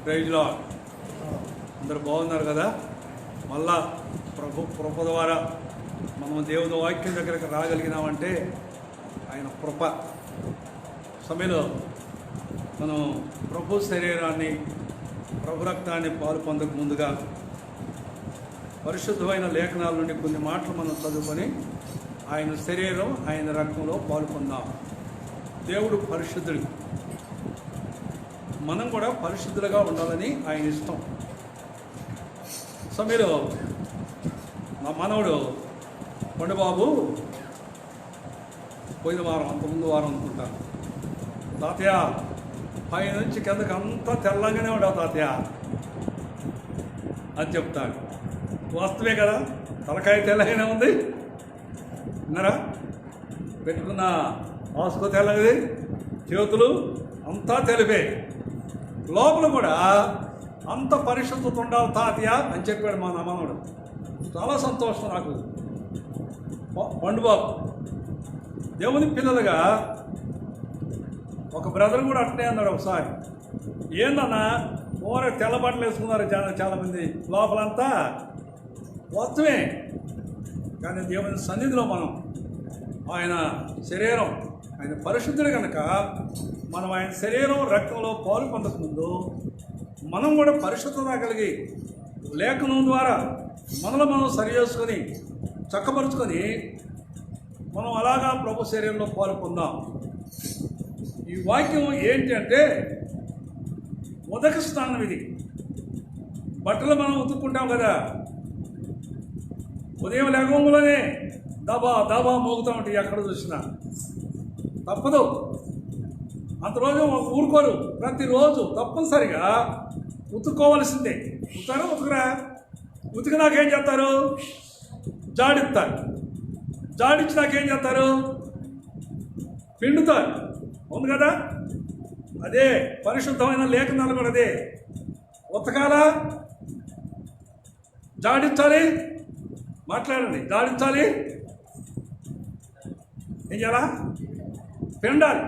Praise lord. అందరు బాగున్నారు కదా? మళ్ళా కృప ద్వారా మనం దేవుని వాక్యం దగ్గరకు రాగలిగినామంటే ఆయన కృప. సమయంలో మనం ప్రభు శరీరాన్ని, ప్రభు రక్తాన్ని పాలు పొందక ముందుగా పరిశుద్ధమైన లేఖనాల నుండి కొన్ని మాటలు మనం చదువుకొని ఆయన శరీరం, ఆయన రక్తంలో పాలు పొందాం. దేవుడు పరిశుద్ధుడు, మనం కూడా పరిశుద్ధులుగా ఉండాలని ఆయన ఇష్టం. సో మీరు మా మనవడు పండుబాబు పోయిన వారం, అంతకుముందు వారం అనుకుంటాను, తాతయ్య పై నుంచి కిందకి అంతా తెల్లగానే ఉండవు తాతయ్య అని చెప్తాడు. వాస్తవే కదా, తలకాయ తెల్లగానే ఉంది. విన్నారా? పెట్టుకున్న ఆసుకు తెల్లది, చేతులు అంతా తెలిపే, లోపల కూడా అంత పరిశుద్ధత ఉండాలి తాతయ్య అని చెప్పాడు మా మనవడు. చాలా సంతోషం నాకు. పండుబాబు దేవుని పిల్లలుగా ఒక బ్రదర్ కూడా అట్నే అన్నాడు ఒకసారి, ఏందన్నా ఓర తెల్ల బట్టలు వేసుకున్నారు చాలామంది, లోపలంతా మొత్తమే. కానీ దేవుని సన్నిధిలో మనం ఆయన శరీరం, ఆయన పరిశుద్ధుడు కనుక మనం ఆయన శరీరం రక్తంలో పాలు పొందకముందు మనం కూడా పరిశుద్ధత కలిగి లేఖనం ద్వారా మనలో మనం సరి చేసుకొని చక్కపరుచుకొని మనం అలాగా ప్రభు శరీరంలో పాలు పొందాం. ఈ వాక్యం ఏంటి అంటే ఉదక స్నానం. ఇది బట్టలు మనం ఉతుక్కుంటాం కదా, ఉదయం లేఖంలోనే దబా దబా మోగుతూ ఉంటాయి, ఎక్కడ చూసినా తప్పదు. అంతరోజు ఊరుకోరు, ప్రతిరోజు తప్పనిసరిగా ఉతుక్కోవలసిందే. ఉతుకుతారా? ఉతుకురా? ఉతికి నాకేం చేస్తారు? జాడిస్తారు. జాడించి నాకేం చేస్తారు? పిండుతారు. అవును కదా? అదే పరిశుద్ధమైన లేఖనాలు కూడా అదే. ఉతకాలా? జాడించాలి. మాట్లాడండి. జాడించాలి. ఏం చేయాలా? పిండాలి.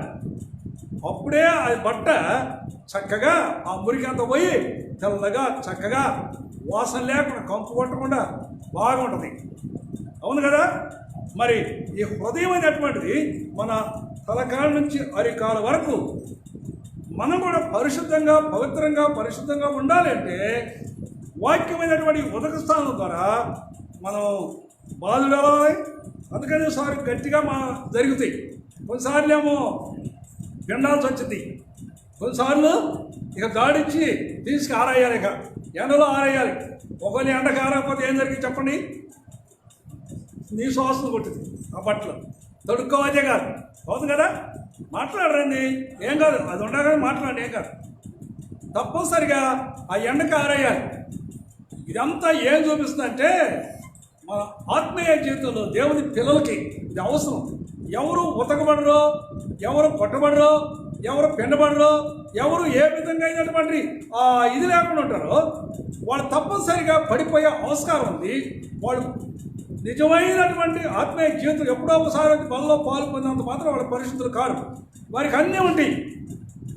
అప్పుడే అది బట్ట చక్కగా ఆ మురికి అంతా పోయి తెల్లగా చక్కగా వాసన లేకుండా, కంపు కొట్టకుండా బాగుంటుంది. అవును కదా? మరి ఈ హృదయం అనేటువంటిది మన తలకాల నుంచి అరికాల వరకు మనం కూడా పరిశుద్ధంగా, పవిత్రంగా, పరిశుద్ధంగా ఉండాలి అంటే వాక్యమైనటువంటి ఉదక స్థానం ద్వారా మనం బాధలు వెళ్ళాలి. అందుకని సారి గట్టిగా జరుగుతాయి. కొన్నిసార్లు ఏమో పిండాల్సి వచ్చింది, కొన్నిసార్లు ఇక గాడిచ్చి తీసుకు ఆరేయాలి, ఇక ఎండలో ఆరేయాలి. ఒకవేళ ఎండకు ఆరకపోతే ఏం జరిగింది చెప్పండి? నీ శ్వాసను కొట్టింది ఆ బట్టలు. తొడుక్కోవచ్చే కాదు. అవుతుంది కదా? మాట్లాడరండి, ఏం కాదు, అది ఉండగానే మాట్లాడండి, ఏం కాదు. తప్పనిసరిగా ఆ ఎండకు ఆరేయాలి. ఇదంతా ఏం చూపిస్తుందంటే మన ఆత్మీయ జీవితంలో దేవుని పిల్లలకి ఇది అవసరం. ఎవరు ఉతకబడరో, ఎవరు కొట్టబడరో, ఎవరు పిండబడరో, ఎవరు ఏ విధంగా అయినటువంటి ఇది లేకుండా ఉంటారో వాళ్ళు తప్పనిసరిగా పడిపోయే ఆస్కారం ఉంది. వాళ్ళు నిజమైనటువంటి ఆత్మీయ జీవితం ఎప్పుడో ఒకసారి బలలో పాలు పొందినంత మాత్రం వాళ్ళ పరిస్థితులు కాదు. వారికి అన్నీ ఉంటాయి.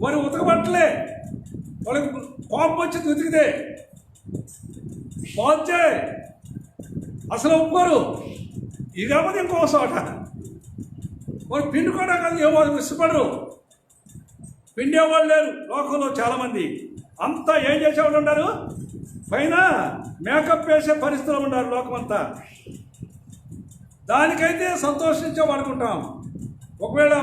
వారి ఉతకబట్టలే, వాళ్ళకి కోపం వచ్చి ఉతికితే పోతే అసలు ఒప్పుకోరు. ఇది కాకపోతే ఇంకో చోట వాళ్ళు పిండుకోవడం కాదు, ఏమో ఇష్టపడరు. పిండేవాళ్ళు లేరు లోకంలో చాలామంది. అంతా ఏం చేసేవాళ్ళు ఉన్నారు? పైన మేకప్ వేసే పరిస్థితులు ఉన్నారు లోకమంతా. దానికైతే సంతోషించే వాడుకుంటాం. ఒకవేళ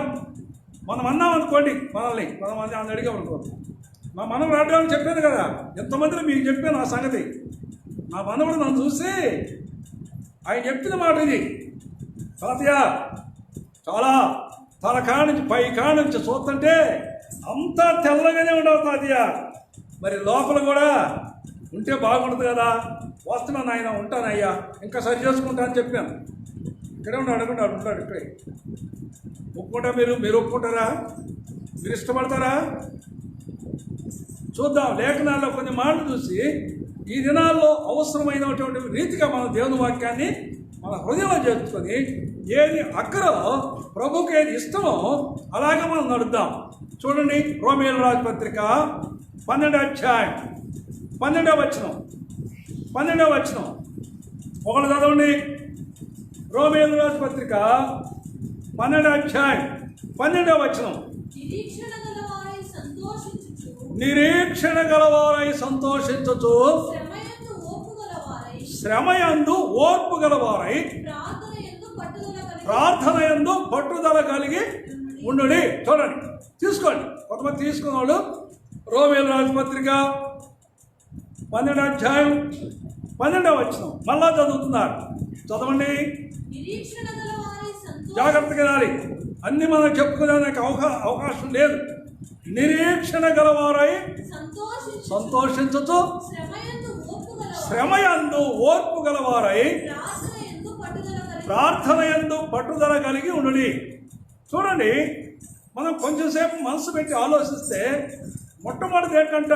మనం అన్నాం అనుకోండి, మనం అడిగామనుకో, మా మనం రావడానికి చెప్పాను కదా, ఎంతమందిలో మీకు చెప్పాను ఆ సంగతి. నా మనవుడు నన్ను చూసి ఆయన చెప్పిన మాట ఇది, తాతయ్య చాలా తలకాడ నుంచి పై కాడ నుంచి చూస్తుంటే అంతా తెల్లగానే ఉండవు తాతయ్య, మరి లోపల కూడా ఉంటే బాగుంటుంది కదా. వస్తున్నాను ఆయన, ఉంటానయ్యా, ఇంకా సరి చేసుకుంటా అని చెప్పాను. ఇక్కడే ఉండి అడగండి, అడుగుతాడు ఇక్కడే. ఒప్పుకుంటా? మీరు ఒప్పుకుంటారా? మీరు ఇష్టపడతారా? చూద్దాం. లేఖనాల్లో కొన్ని మాటలు చూసి ఈ దినాల్లో అవసరమైనటువంటి రీతిగా మన దేవుని వాక్యాన్ని మన హృదయంలో చేర్చుకొని ఏది అక్కరో ప్రభుకి ఏది ఇష్టమో అలాగే మనం నడుద్దాం. చూడండి, రోమేయుల రాజు పత్రిక 12వ అధ్యాయం 12వ వచనం 12వ వచనం ఒకళ్ళు చదవండి. రోమీయులకు రాసిన పత్రిక 12వ అధ్యాయం 12వ వచనం. నిరీక్షణ గలవారై సంతోషించుచు శ్రమయందు ఓర్పు గలవారై ప్రార్థనయందు పట్టుదల కలిగి ఉండుడి. చూడండి, తీసుకోండి, కొంతమంది తీసుకున్న వాళ్ళు రోమీయులకు రాసిన పత్రిక 12వ అధ్యాయం 12వ వచనం మళ్ళా చదువుతున్నారు. చదవండి, జాగ్రత్తగా రాలి. అన్ని మనం చెప్పుకోవడానికి అవకాశం లేదు. నిరీక్షణ గలవారై సంతోషించుచు శ్రమయందు ఓర్పు గలవారై ప్రార్థనయందు పట్టుదల కలిగి ఉండుడి. చూడండి, మనం కొంచెంసేపు మనసు పెట్టి ఆలోచిస్తే మొట్టమొదటి ఏంటంట,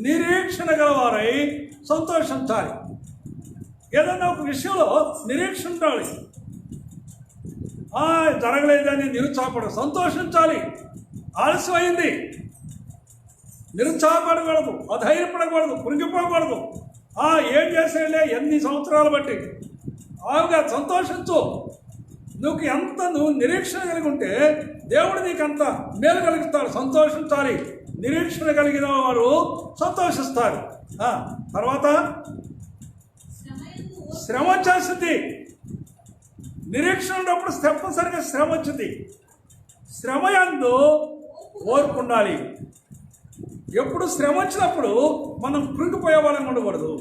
నిరీక్షణ గలవారై సంతోషించాలి. ఏదన్నా ఒక విషయంలో నిరీక్షణ ఉండాలి. జరగలేదని నిరుత్సాహపడ, సంతోషించాలి. ఆలస్యమైంది, నిరుత్సాహపడకూడదు, అధైర్యపడకూడదు, కృంగిపోకూడదు. ఏం చేసేలే ఎన్ని సంవత్సరాలు బట్టి ఆవుగా సంతోషించు. నువ్వు నిరీక్షణ కలిగి ఉంటే దేవుడు నీకు అంత మేలు కలిగిస్తాడు. సంతోషించాలి. నిరీక్షణ కలిగిన వారు సంతోషిస్తారు. తర్వాత శ్రమ వచ్చేస్తుంది. నిరీక్షణ ఉన్నప్పుడు తప్పనిసరిగా శ్రమ వచ్చింది. శ్రమ యందు ఓర్పు ఉండాలి. ఎప్పుడు శ్రమ వచ్చినప్పుడు మనం కృంగిపోయే వాళ్ళని ఉండకూడదు.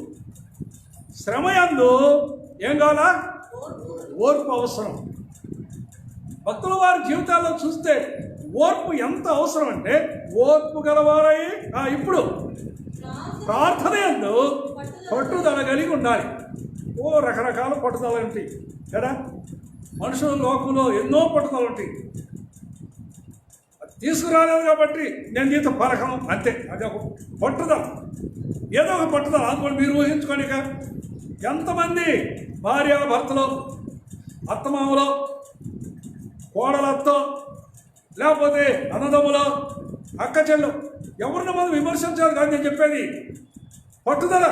శ్రమ యందు ఏం కావాలా? ఓర్పు అవసరం. భక్తుల వారి జీవితాల్లో చూస్తే ఓర్పు ఎంత అవసరం అంటే, ఓర్పు గలవారై ఇప్పుడు ప్రార్థన యందు పట్టుదల కలిగి ఉండాలి. రకరకాల పట్టుదల ఉంటాయి కదా. మనుషుల లోకంలో ఎన్నో పట్టుదల ఉంటాయి. తీసుకురాలేదు కాబట్టి నేను నీతో పలకను, అంతే. అది ఒక పట్టుదల, ఏదో ఒక పట్టుదల. అనుకోండి, మీరు ఊహించుకోండి. ఇక ఎంతమంది భార్య భర్తలు, అత్తమామలో, కోడలతో, లేకపోతే అన్నదమ్ములో, అక్క చెల్లు, ఎవరిని మనం విమర్శించాలి కాదు నేను చెప్పేది. పట్టుదల.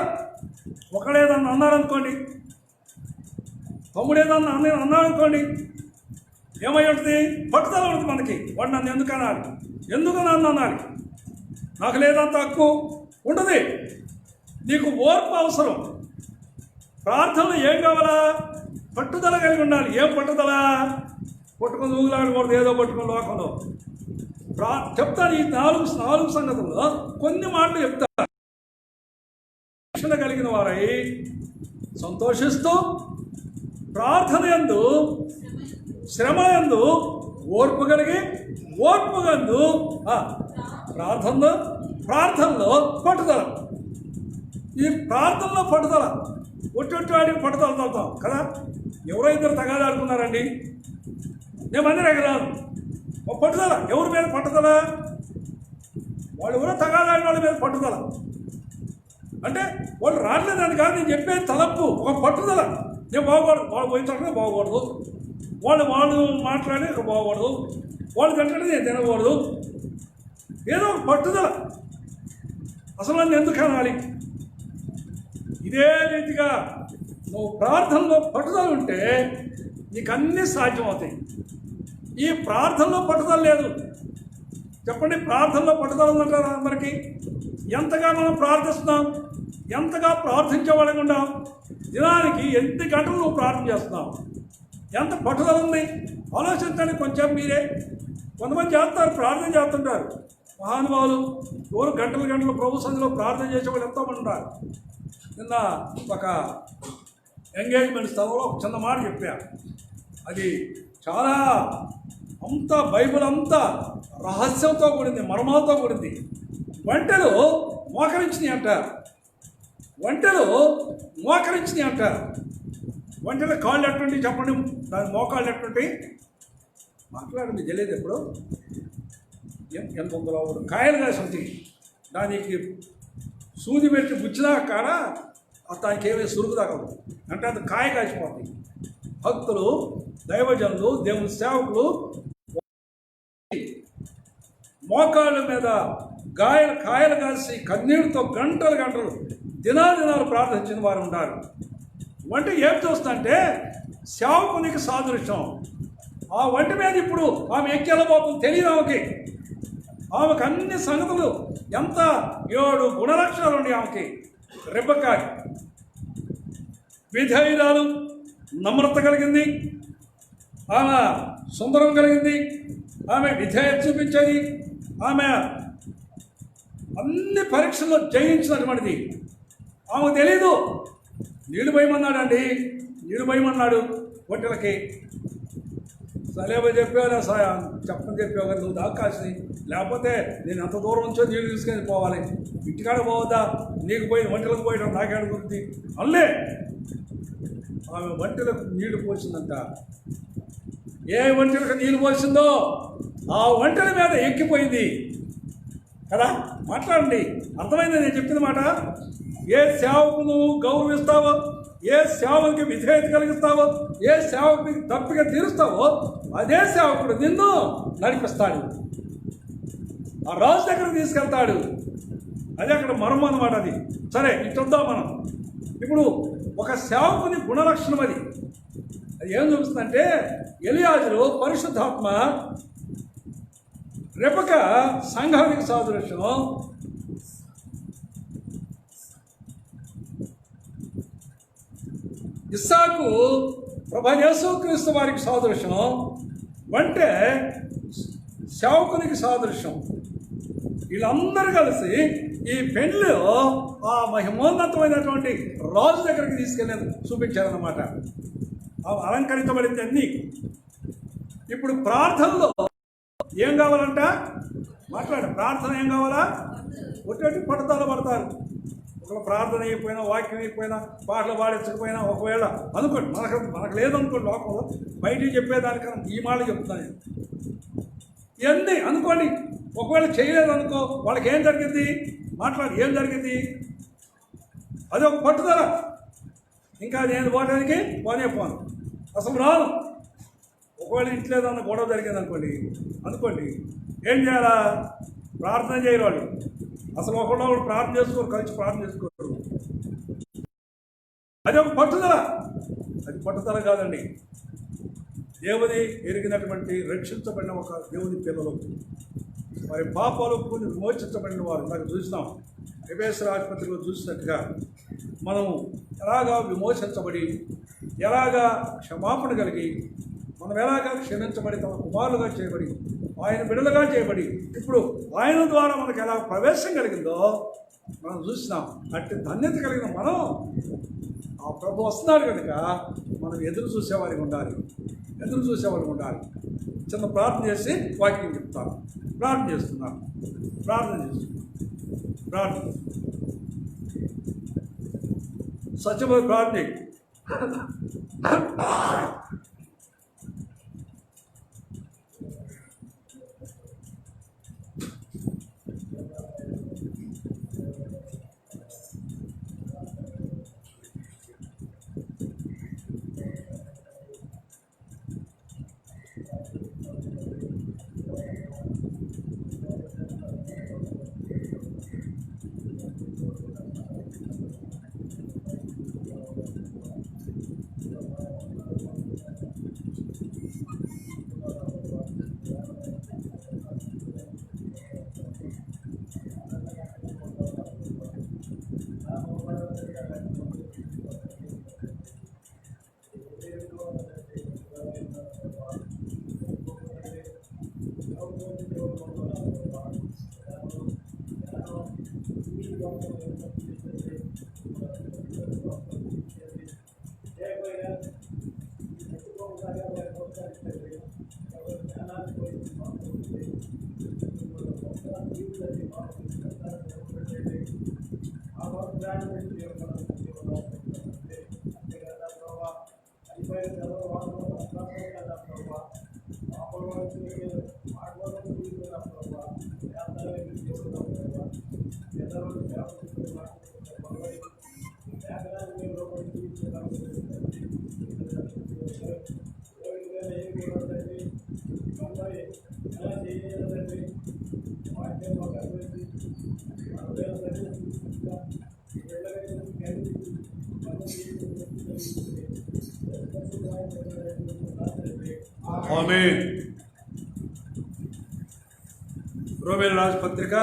ఒకడేదన్నా అన్నారనుకోండి, తమ్ముడేదన్నా అన్నారనుకోండి, ఏమై ఉంటుంది? పట్టుదల ఉంటుంది మనకి. వాడు నన్ను ఎందుకు అనాలి, ఎందుకు నన్ను అనాలి, నాకు లేదంత హక్కు ఉంటుంది. నీకు ఓర్పు అవసరం. ప్రార్థనలు ఏం కావాలా? పట్టుదల కలిగి ఉండాలి. ఏం పట్టుదల? పట్టుకొని ఊగులాడకూడదు ఏదో పట్టుకుని లోకంలో. చెప్తాను ఈ నాలుగు సంగతుల్లో కొన్ని మాటలు చెప్తాను. రక్షణ కలిగిన వారై సంతోషిస్తూ ప్రార్థన యందు శ్రమ యందు ఓర్పు కలిగి ఓర్పు యందు ప్రార్థనలో పట్టుదల. ఈ ప్రార్థనలో పట్టుదల. ఒట్టి వాడికి పట్టుదల తగ్గుతాం కదా. ఎవరో ఇద్దరు తగాదాడుకున్నారండి, నేను మంది రాను. ఒక పట్టుదల. ఎవరి మీద పట్టుదల? వాళ్ళు ఎవరో తగాదాడిన వాళ్ళ మీద పట్టుదల. అంటే వాళ్ళు రావట్లేదని కాదు, నేను చెప్పేది తలపు, ఒక పట్టుదల. నేను బాగోకూడదు, వాళ్ళు పోయించడం బాగోకూడదు, వాళ్ళు మాట్లాడి బాగోకూడదు, వాళ్ళు తింటే నేను తినకూడదు. ఏదో ఒక పట్టుదల. అసలు నన్ను ఎందుకు అనాలి? ఇదే రీతిగా నువ్వు ప్రార్థనలో పట్టుదల ఉంటే నీకు అన్నీ సాధ్యమవుతాయి. ఈ ప్రార్థనలో పట్టుదల లేదు. చెప్పండి, ప్రార్థనలో పట్టుదల ఉందంటారా? మనకి ఎంతగా మనం ప్రార్థిస్తున్నాం, ఎంతగా ప్రార్థించే వాళ్ళగా ఉన్నాం. దినానికి ఎన్ని గంటలు నువ్వు ప్రార్థన చేస్తున్నావు, ఎంత పట్టుదల ఉంది ఆలోచించండి. కొంచెం మీరే కొంతమంది చేస్తారు, ప్రార్థన చేస్తుంటారు. మహానుభావులు ఎవరు గంటలు ప్రభు సన్నిధిలో ప్రార్థన చేసేవాళ్ళు ఎంతోమంది ఉంటారు. నిన్న ఒక ఎంగేజ్మెంట్ స్థలంలో ఒక చిన్న మాట చెప్పారు. అది చాలా అంతా బైబిల్ అంతా రహస్యంతో కూడింది, మర్మాలతో కూడింది. వంటలు మోకరించినాయి అంటారు. వంటల కాళ్ళు ఎట్టుంటాయి చెప్పండి, దాని మోకాళ్ళు ఎట్టుంటాయి? మాట్లాడండి, తెలియదు ఎప్పుడు. ఎంత ఉందో కాయలు కాసి ఉంటాయి. దానికి సూది పెట్టి గుచ్చినా కాడ దానికి ఏమీ సురుగు తగదు, అంటే అది కాయ కాసిపోతుంది. భక్తులు, దైవజనులు, దేవుని సేవకులు మోకాళ్ళ మీద కాయలు కాసి కన్నీటితో గంటలు గంటలు దినాలు ప్రార్థించిన వారు ఉంటారు. వంటి ఏం చూస్తుంటే సేవకునికి సాదృశ్యం. ఆ వంటి మీద ఇప్పుడు ఆమె ఎక్కేల పాపం తెలియదు ఆమెకు అన్ని సంగతులు ఎంత 7 గుణలక్షణాలు ఉన్నాయి ఆమెకి. రెబెక్కా విధేయురాలు, నమ్రత కలిగింది, ఆమె సుందరం కలిగింది, ఆమె విధేయత చూపించేది, ఆమె అన్ని పరీక్షల్లో జయించినటువంటిది. ఆమెకు తెలీదు. నీళ్ళు భయమన్నాడండి, నీళ్ళు భయమన్నాడు ఒంటెలకి. సలేబో చెప్పావు చెప్పని చెప్పావు కదా నువ్వు దాకాసి, లేకపోతే నేను అంత దూరం నుంచో నీళ్ళు తీసుకొని పోవాలి, ఇంటికాడ పోవద్దా, నీకు పోయి ఒంటెలకు పోయడం నాకేడ గురించి అల్లే. ఆమె ఒంటెలకు నీళ్లు పోసిందంట. ఏ ఒంటెలకు నీళ్ళు పోసిందో ఆ ఒంటెల మీద ఎక్కిపోయింది కదా. మాట్లాడండి, అర్థమైంది నేను చెప్పిన మాట. ఏ సేవకు నువ్వు గౌరవిస్తావో, ఏ సేవకునికి విధేయత కలిగిస్తావో, ఏ సేవకునికి తప్పిగా తీరుస్తావో అదే సేవకుడు నిన్ను నడిపిస్తాడు, ఆ రాజు దగ్గరకు తీసుకెళ్తాడు. అదే అక్కడ మర్మం అన్నమాట. అది సరే, ఇట్లా మనం ఇప్పుడు ఒక సేవకుని గుణలక్షణం అది ఏం చూపిస్తుందంటే, ఎలియాజరు పరిశుద్ధాత్మ, రెబెక్కా సంఘానికి సాదృశ్యం, ఇస్సాకు ప్రభు యేసుక్రీస్తు వారికి సాదృశ్యం, అంటే సేవకునికి సాదృశ్యం. వీళ్ళందరూ కలిసి ఈ పెళ్లిలో ఆ మహిమోన్నతమైనటువంటి రాజు దగ్గరికి తీసుకెళ్ళి చూపించారన్నమాట. అలంకరించబడింది అన్నీ. ఇప్పుడు ప్రార్థనలో ఏం కావాలంట ప్రార్థన ఏం కావాలా? ఒకటి పడతారు ఒకవేళ ప్రార్థన అయిపోయినా, వాక్యం అయిపోయినా, పాటలు పాడించకపోయినా, ఒకవేళ అనుకోండి మనకు లేదనుకోండి, లోకంలో బయటికి చెప్పేదానికన్నా ఈ మాట చెప్తాను నేను. ఇవన్నీ అనుకోండి, ఒకవేళ చేయలేదనుకో, వాళ్ళకి ఏం జరిగింది? ఏం జరిగింది? అది ఒక పట్టుదల. ఇంకా నేను పోవడానికి పోను, అసలు రాను. ఒకవేళ ఇంట్లో ఏదన్నా గొడవ జరిగింది అనుకోండి, ఏం చేయాలా? ప్రార్థన చేయరు వాళ్ళు. అసలు ఒకళ్ళు ప్రార్థన చేసుకోరు, కలిసి ప్రార్థన చేసుకోరు. అది ఒక పట్టుదల. అది పట్టుదల కాదండి. దేవుని ఎరిగినటువంటి రక్షించబడిన ఒక దేవుని పిల్లలు, వారి పాపాలు కొన్ని విమోచించబడిన వారు. నాకు చూసినాం ఎఫెసీయుల ఆసుపత్రిలో చూసినట్టుగా మనము ఎలాగా విమోచించబడి, ఎలాగా క్షమాపణ కలిగి, మనం ఎలాగా క్షమించబడి, తమ కుమారులుగా చేయబడి, ఆయన బిడ్డలుగా చేయబడి, ఇప్పుడు ఆయన ద్వారా మనకు ఎలా ప్రవేశం కలిగిందో మనం చూసినాం. అట్టి ధన్యత కలిగిన మనం ఆ ప్రభు వస్తున్నాడు కనుక మనం ఎదురు చూసేవారికి ఉండాలి. చిన్న ప్రార్థన చేసి వాక్యం చెప్తాను. ప్రార్థన చేస్తున్నాను. సత్యమైన ప్రార్థన. ఆమేన్. రోమీయుల రాసిన పత్రిక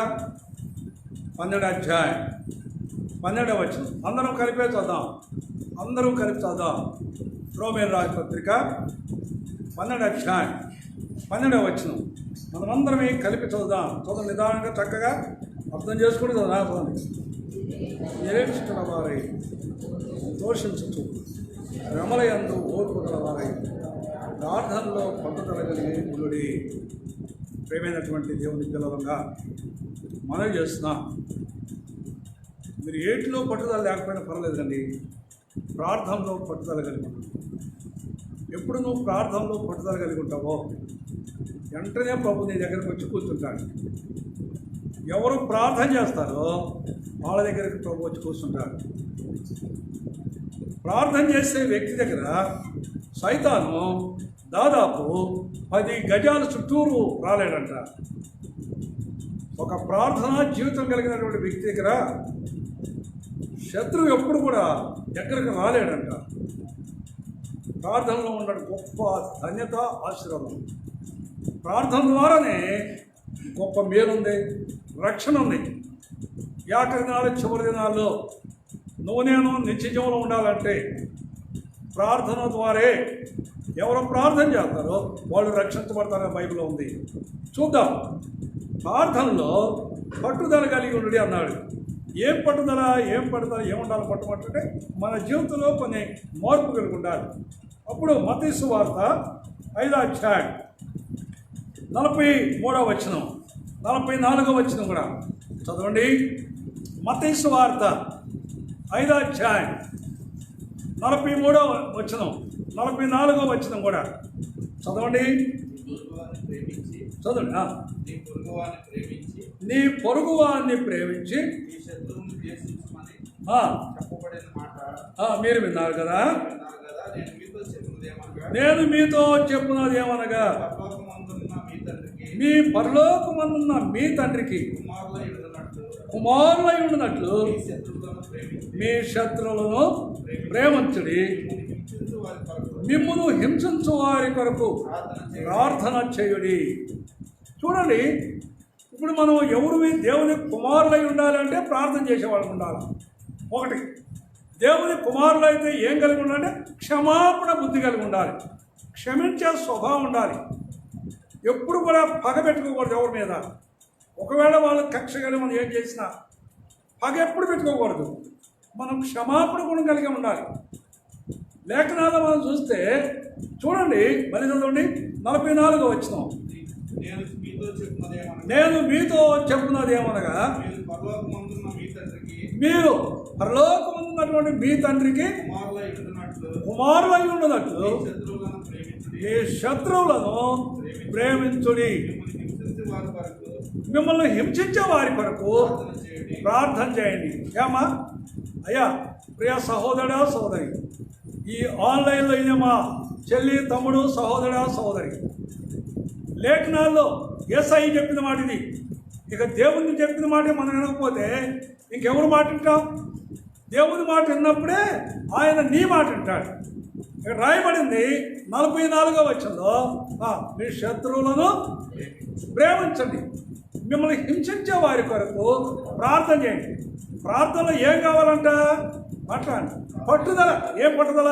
12వ అధ్యాయం 12వ వచనం. అందరం కలిపే చదుదాం. రోమీయుల రాసిన పత్రిక 12వ అధ్యాయం 12వ వచనం. మనమందరమే కలిపి చదువుదాం. చదువు నిదానంగా చక్కగా అర్థం చేసుకుని చదువు. నిరీక్షణ వారై దోషించు రమలయందు ఓర్పు గలవారై ప్రార్థనలో పట్టుదల కలిగి ఉండుడి. ప్రేమైనటువంటి దేవుని పిల్లలంగా మనవి చేస్తున్నాం. మీరు ఏటిలో పట్టుదల లేకపోయినా పర్వాలేదండి, ప్రార్థనలో పట్టుదల కలిగి ఉంటావు. ఎప్పుడు నువ్వు ప్రార్థనలో పట్టుదల కలిగి ఉంటావో వెంటనే ప్రభు నీ దగ్గరకు వచ్చి కూర్చుంటాడు. ఎవరు ప్రార్థన చేస్తారో వాళ్ళ దగ్గరికి ప్రభు వచ్చి కూర్చుంటాడు. ప్రార్థన చేసే వ్యక్తి దగ్గర సైతాను దాదాపు 10 గజాల చుట్టూరు రాలేడంట. ఒక ప్రార్థన జీవితం కలిగినటువంటి వ్యక్తి దగ్గర శత్రువు ఎప్పుడు కూడా దగ్గరకు రాలేడంట. ప్రార్థనలో ఉన్న గొప్ప ధన్యత, ఆశీర్వాదం. ప్రార్థన ద్వారానే గొప్ప మేలుంది, రక్షణ ఉంది. ఆఖరి దినాలు, చివరి దినాల్లో నువ్వు నేను నిత్యజీవంలో ఉండాలంటే ప్రార్థన ద్వారే. ఎవరు ప్రార్థన చేస్తారో వాళ్ళు రక్షించబడతారని బైబిల్లో ఉంది. చూద్దాం. ప్రార్థనలో పట్టుదల కలిగి ఉండి అన్నాడు. ఏం పట్టుదల ఏముండాలి? పట్టుమంటే మన జీవితంలో కొన్ని మార్పు కలిగి ఉండాలి. అప్పుడు మత్తయి సువార్త 5వ అధ్యాయం 43వ వచనం 44వ వచనం కూడా చదవండి. మత్తయి సువార్త 5వ అధ్యాయం 43వ వచనం 44వ వచనం కూడా చదవండి. నీ పొరుగువాన్ని ప్రేమించి మీరు విన్నారు కదా. నేను మీతో చెప్పున్నది ఏమనగా మీ పరలోకమందున్న మీ తండ్రికి కుమారులై ఉండినట్లు మీ శత్రువులను ప్రేమించుడి, మిమ్మును హింసించు వారి కొరకు ప్రార్థన చేయుడి. చూడండి, ఇప్పుడు మనం ఎవరు దేవుని కుమారులై ఉండాలంటే ప్రార్థన చేసేవాళ్ళకి ఉండాలి. ఒకటి, దేవుని కుమారులు అయితే ఏం కలిగి ఉండాలంటే క్షమాపణ బుద్ధి కలిగి ఉండాలి, క్షమించే స్వభావం ఉండాలి. ఎప్పుడు కూడా పగ పెట్టుకోకూడదు ఎవరి మీద. ఒకవేళ వాళ్ళు కక్ష కలిగి మనం ఏం చేసినా పగ ఎప్పుడు పెట్టుకోకూడదు. మనం క్షమాపణ గుణం కలిగి ఉండాలి. లేఖనాల్లో మనం చూస్తే చూడండి, మళ్ళీ చదవండి 44వ వచనం. నేను మీతో చెప్పున్నది ఏమనగా మీరు పరలోకమందున్నటువంటి మీ తండ్రికి కుమారులై ఉండునట్లు మీ శత్రువులను ప్రేమించుడి, మిమ్మల్ని హింసించే వారి కొరకు ప్రార్థన చేయండి. ఏమా అయ్యా, ప్రియ సహోదరా సహోదరి, ఈ ఆన్లైన్లో అయినా మా చెల్లి తమ్ముడు సహోదరా సహోదరి, లేఖనాల్లో యేసయ్య చెప్పిన మాట ఇది. ఇక దేవుని చెప్పిన మాట మనం వినకపోతే ఇంకెవరు మాట వింటాం? దేవుని మాట విన్నప్పుడే ఆయన నీ మాట వింటాడు. ఇక్కడ రాయబడింది 44వ వచనంలో, మీ శత్రువులను ప్రేమించండి, మిమ్మల్ని హింసించే వారి కొరకు ప్రార్థన చేయండి. ప్రార్థనలో ఏం కావాలంట? మాట్లాడండి. పట్టుదల. ఏం పట్టుదల?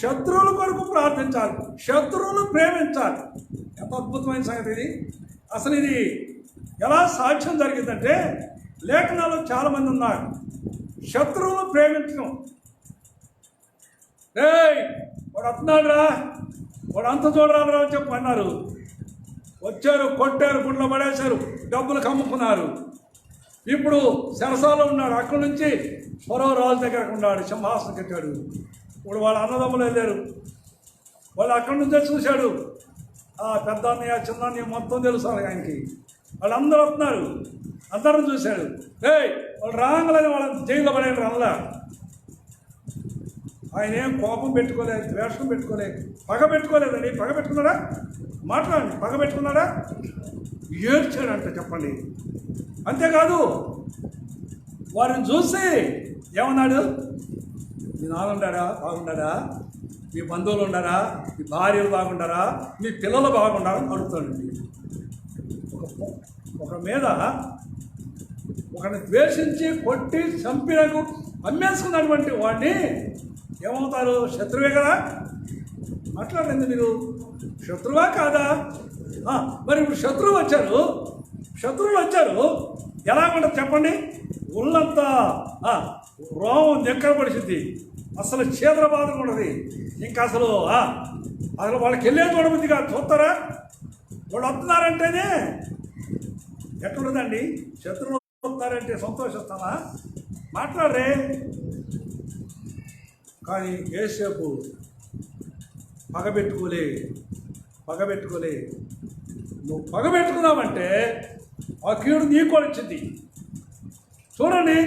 శత్రువుల కొరకు ప్రార్థించాలి, శత్రువులు ప్రేమించాలి. ఎంత అద్భుతమైన సంగతి ఇది. అసలు ఇది ఎలా సాక్ష్యం జరిగిందంటే, లేఖనాలు చాలామంది ఉన్నారు శత్రువులు ప్రేమించడం. వాడు వస్తున్నాడు రా, వాడు అంత చూడరాదురా అని చెప్పి అన్నారు. వచ్చారు, కొట్టారు, గుండ్లో పడేశారు, డబ్బులు కమ్ముకున్నారు. ఇప్పుడు సరసాలో ఉన్నాడు. అక్కడి నుంచి మరో రాజు దగ్గరకు ఉన్నాడు, సింహాసనం కట్టాడు. ఇప్పుడు వాళ్ళ అన్నదమ్ములు వెళ్ళారు. వాళ్ళు అక్కడి నుంచే చూశాడు. పెద్ద అన్నయ్య, చిన్న అన్నయ్య మొత్తం తెలుసు ఆయనకి. వాళ్ళందరూ వస్తున్నారు, అందరం చూశాడు. వాళ్ళు రాగాలని వాళ్ళని జైల్లో పడేయండి రల్లా. ఆయన ఏం కోపం పెట్టుకోలేదు, ద్వేషం పెట్టుకోలేదు, పగ పెట్టుకోలేదండి. పగ పెట్టుకున్నాడా? మాట్లాడండి. పగ పెట్టుకున్నాడా? ఏడ్చాడంట. చెప్పండి. అంతేకాదు, వారిని చూసి ఏమన్నాడు? మీ నాన్న ఉన్నాడా? బాగున్నాడా? మీ బంధువులు ఉండారా, మీ భార్యలు బాగుండారా, మీ పిల్లలు బాగుండారా అని అడుగుతాడండి. ఒక మీద ఒకరిని ద్వేషించి కొట్టి చంపినకు అమ్మేసుకున్నటువంటి వాడిని ఏమవుతారు? శత్రువే కదా. మాట్లాడండి, మీరు శత్రువా కాదా? మరి ఇప్పుడు శత్రువులు వచ్చారు ఎలా ఉంటుంది చెప్పండి? ఒళ్ళంతా రోమం దగ్గర పడిచింది, అసలు చేతుల బాధ ఉండదు. ఇంకా అసలు వాళ్ళకి వెళ్ళే చూడబుద్ది కాదు. చూస్తారా? వాళ్ళు వస్తున్నారంటేనే ఎట్లుండదండి? శత్రువులు వస్తున్నారంటే సంతోషిస్తామా? మాట్లాడరే. కానీ ఏసేపు పగబెట్టుకోలే. నువ్వు పగబెట్టుకున్నావంటే ఆ కీడు నీకు కూడా వచ్చింది. చూడండి,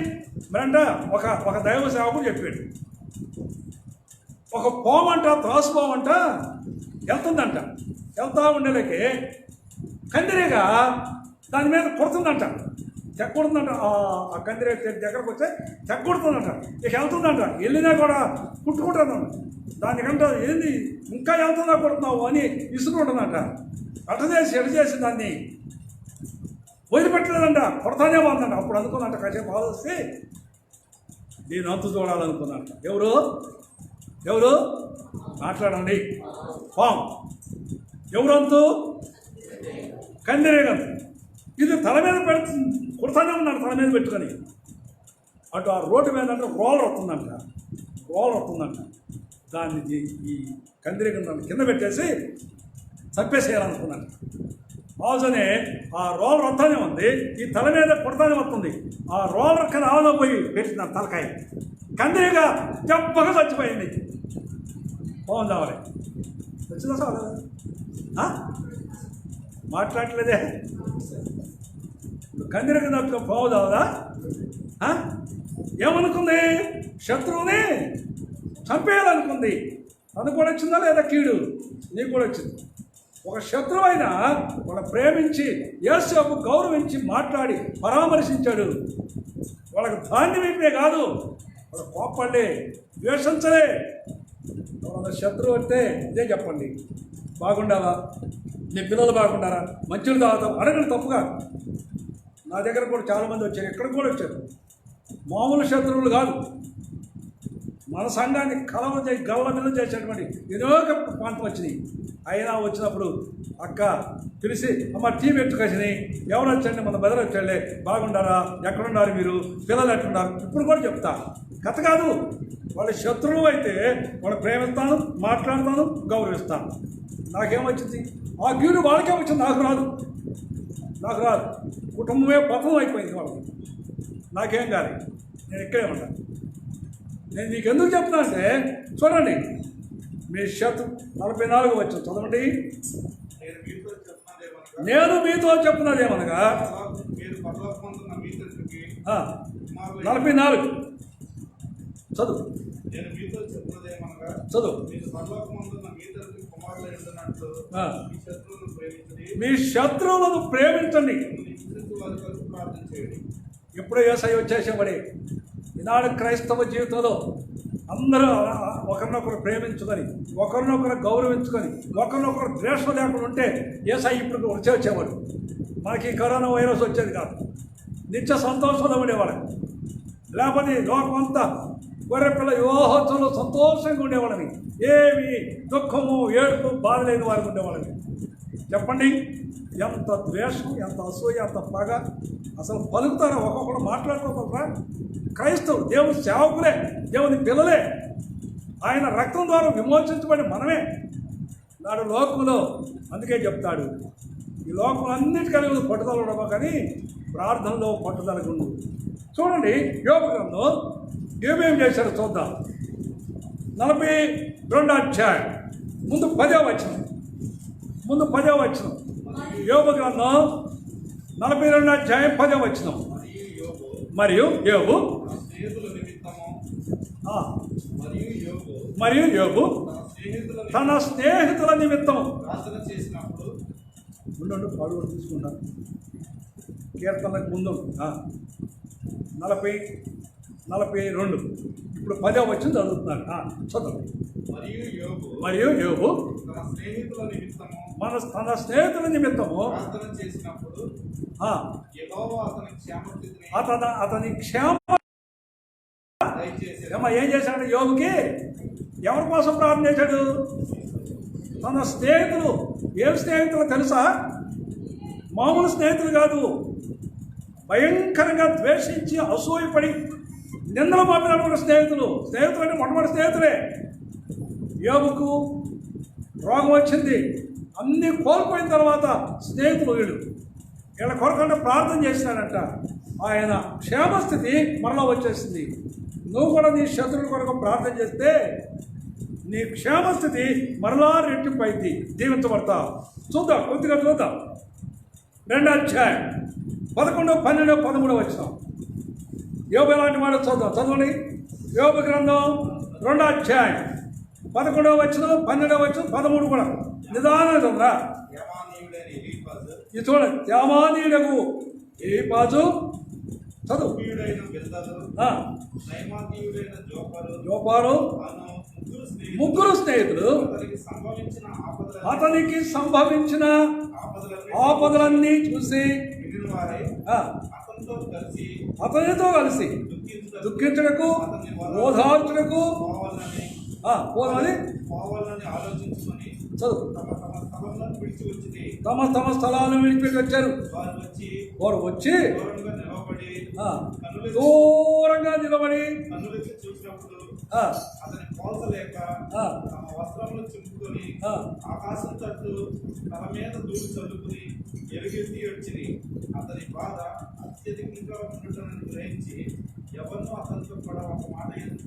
మరంట ఒక దైవ సేవకుడు చెప్పాడు, ఒక పోమంట, త్రాసు పోమంట వెళ్తుందంట. వెళ్తా ఉండేలకి కందిరేగా దాని మీద కొడుతుందంట, తెక్కడుతుందంట. ఆ కందిరే దగ్గరకు వస్తే తెక్కడుతుందంట. ఇక వెళ్తుందంట, వెళ్ళినా కూడా కుట్టుకుంటుందంట. దానికంట ఏంది ఇంకా వెళ్తుందా కొడుతున్నావు అని ఇసుకుంటుందంట. అట చేసి దాన్ని వదిలిపెట్టలేదంట, కొడతానే ఉందంట. అప్పుడు అనుకున్నంట, కాసేపు ఆలోచిస్తే నేను అంతు చూడాలనుకున్నాంట. ఎవరు మాట్లాడండి? పాము. ఎవరంతు? కందిరేగంతు. ఇది తల మీద కుడతానే ఉన్నాడు, తల మీద పెట్టుకొని. అటు ఆ రోడ్డు మీద అంటే రోలర్ వస్తుందంట. దాన్ని ఈ కందిరేగం దాన్ని కింద పెట్టేసి చంపేసేయాలనుకున్నాను. ఆజనే ఆ రోలర్ వస్తానే ఉంది, ఈ తల మీద కొడతానే వస్తుంది. ఆ రోలర్ కింద ఆవులో పోయి పెట్టిన తలకాయ కందిరిగా దెబ్బగా చచ్చిపోయింది. బాగుంది. అవలే వచ్చిందా సార్? మాట్లాడలేదే. కందిరిగా తప్ప బాగుదావదా? ఏమనుకుంది? శత్రువుని చంపేయాలనుకుంది. తను కూడా వచ్చిందా లేదా కీడు? నీకు కూడా వచ్చింది. ఒక శత్రువు అయినా వాళ్ళ ప్రేమించి యేసేపు గౌరవించి మాట్లాడి పరామర్శించాడు. వాళ్ళకి ధాన్యం ఇప్పే కాదు, వాళ్ళ కోపండి, ద్వేషించలే. వాళ్ళ శత్రువు అంటే ఇదే చెప్పండి. బాగుండాలా? నీ పిల్లలు బాగుండారా? మంచిలు తాగుతాం అడగండి, తప్పుగా. నా దగ్గర కూడా చాలామంది వచ్చారు, ఎక్కడ కూడా వచ్చారు. మామూలు శత్రువులు కాదు, మన సంఘాన్ని గల్ల చేసేటువంటి ఎన్నో ప్రాంతం వచ్చినాయి. అయినా వచ్చినప్పుడు అక్క పిలిచి, అమ్మ టీ పెట్టుకొచ్చినాయి, ఎవరు వచ్చండి? మన బెదరు వచ్చాడే, బాగుండారా? ఎక్కడున్నారు మీరు? పిల్లలు ఎక్కడున్నారు? ఇప్పుడు కూడా చెప్తా. కథ కాదు. వాళ్ళ శత్రువు అయితే వాళ్ళు ప్రేమిస్తాను, మాట్లాడతాను, గౌరవిస్తాను. నాకేమొచ్చింది? ఆ గీడు వాళ్ళకే వచ్చింది, నాకు రాదు. కుటుంబమే పతనం అయిపోయింది వాళ్ళకి. నాకేం కాదు, నేను ఇక్కడే ఉంటాను. నేను మీకు ఎందుకు చెప్తున్నా అంటే, చూడండి, మీ 44 వచ్చింది, చదవండి. నేను మీతో చెప్తున్నదేమనగా 44 చదువు. మీ శత్రువులను ప్రేమించండి. ఎప్పుడో యేసయ్య వచ్చేసేవాడే. ఈనాడు క్రైస్తవ జీవితంలో అందరూ ఒకరినొకరు ప్రేమించుకొని, ఒకరినొకరు గౌరవించుకొని, ఒకరినొకరు ద్వేషం లేకుండా ఉంటే యేసయ్య ఇప్పుడు వచ్చేవాడు. మనకి కరోనా వైరస్ వచ్చేది కాదు, నిత్య సంతోషంలో ఉండేవాడు. లేకపోతే లోకం అంతా గొర్రెపిల్ల యోహోత్సవంలో సంతోషంగా ఉండేవాళ్ళని, ఏమి దుఃఖము ఏడుపు బాధ లేని వారికి ఉండేవాళ్ళని. చెప్పండి, ఎంత ద్వేషం, ఎంత అసూయ, ఎంత పగ అసలు పలుకుతారా? ఒక్కొక్కడు మాట్లాడుకోకుండా. క్రైస్తవులు దేవుని సేవకులే, దేవుని పిల్లలే, ఆయన రక్తం ద్వారా విమోచించబడి మనమే. నాడు లోకంలో అందుకే చెప్తాడు, ఈ లోకం అన్నిటికీ పట్టుదల ఉండవు, కానీ ప్రార్థనలో పట్టుదలకు ఉండు. చూడండి, యోబు గ్రంథం ఏమేం చేశారో చూద్దాం. 42వ అధ్యాయం ముందు 10వ వచనం. యోబు గ్రంథం 42వ అధ్యాయం 10వ వచనం. మరియు యోబు తన స్నేహితుల నిమిత్తం ఉండు పాడు తీసుకుంటాను. కీర్తనకు ముందు 42 ఇప్పుడు 10వ వచనం చదువుతున్నారు. చదువు. మరియు యోబు తన స్నేహితుల నిమిత్తము అతని క్షేమ ఏం చేశాడు? యోబుకి ఎవరి కోసం ప్రార్థన చేశాడు? తన స్నేహితులు. ఏం స్నేహితులు తెలుసా? మామూలు స్నేహితులు కాదు, భయంకరంగా ద్వేషించి అసూయపడి నిందలు పంపినటువంటి స్నేహితులు. స్నేహితులు అంటే మొట్టమొదటి స్నేహితులే. యోబుకు రోగం వచ్చింది, అన్నీ కోల్పోయిన తర్వాత స్నేహితులు వీళ్ళ కొరకంటే ప్రార్థన చేసినాడంట. ఆయన క్షేమస్థితి మరలా వచ్చేసింది. నువ్వు కూడా నీ శత్రువుల కొరకు ప్రార్థన చేస్తే నీ క్షేమస్థితి మరలా రెట్టింపు అయింది, దీవించబడతావు. చూద్దాం, కొద్దిగా చూద్దాం. 2వ అధ్యాయం 11, 12, 13 వచనం. యోబు ఎలాంటి వాడు చూద్దాం, చదవండి. యోబు గ్రంథం 2వ అధ్యాయం 11వ వచనం, 12వ వచనం, 13 కూడా నిదానంగా చదువురా. ఇది చూడండి. త్యామానీయుడకు ఎలీఫాజు చదువు. జోపారు ముగ్గురు స్నేహితులు అతనికి సంభవించిన ఆపదలన్నీ చూసి అతనితో కలిసి దుఃఖించడకు ఓదార్చుటకు చదువు. తమ స్థలాలను విడిచిపెట్టి వచ్చారు. వారు వచ్చి దూరంగా నిలబడి ఆకాశం తట్టు తల మీద దూడి చల్లుకుని ఎలుగెత్తి వచ్చింది. అతని బాధ అత్యధికంగా ఉండటం గ్రహించి ఎవరినూ అతనితో కూడా ఒక మాట ఎందుకు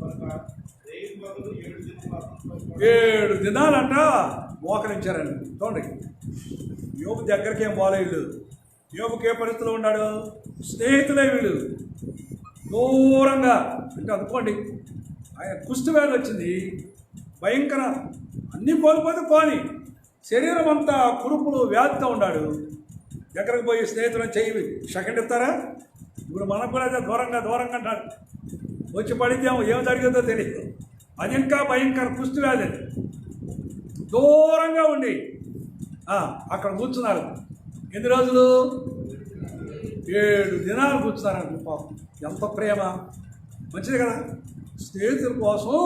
రేయి బదులు 7 దినాలు అతనితో 7 దినాలంట మోకరించారండి. చూడండి, యోబు దగ్గరికి ఏం బాలేదు. యోబుకి ఏ పరిస్థితిలో ఉన్నాడు? స్నేహితులే వీళ్ళు దూరంగా. అంటే అనుకోండి, ఆయన కుష్టి వ్యాధి వచ్చింది, భయంకర, అన్నీ కోల్పోతే పోని శరీరం అంతా కురుపులు వ్యాధితో ఉన్నాడు. దగ్గరకు పోయి స్నేహితులను చెయ్యి సెకండ్ ఇస్తారా? ఇప్పుడు మనకు కూడా అదే దూరంగా అంటాడు. వచ్చి పడిద్దాము, ఏం జరిగిందో తెలియదు. అది ఇంకా భయంకర కుష్టి వ్యాధి. దూరంగా ఉండి అక్కడ కూర్చున్నారు. ఎన్ని రోజులు? 7 దినాలు కూర్చున్నారండి. పాపం ఎంత ప్రేమ, మంచిది కదా. స్నేహితుల కోసం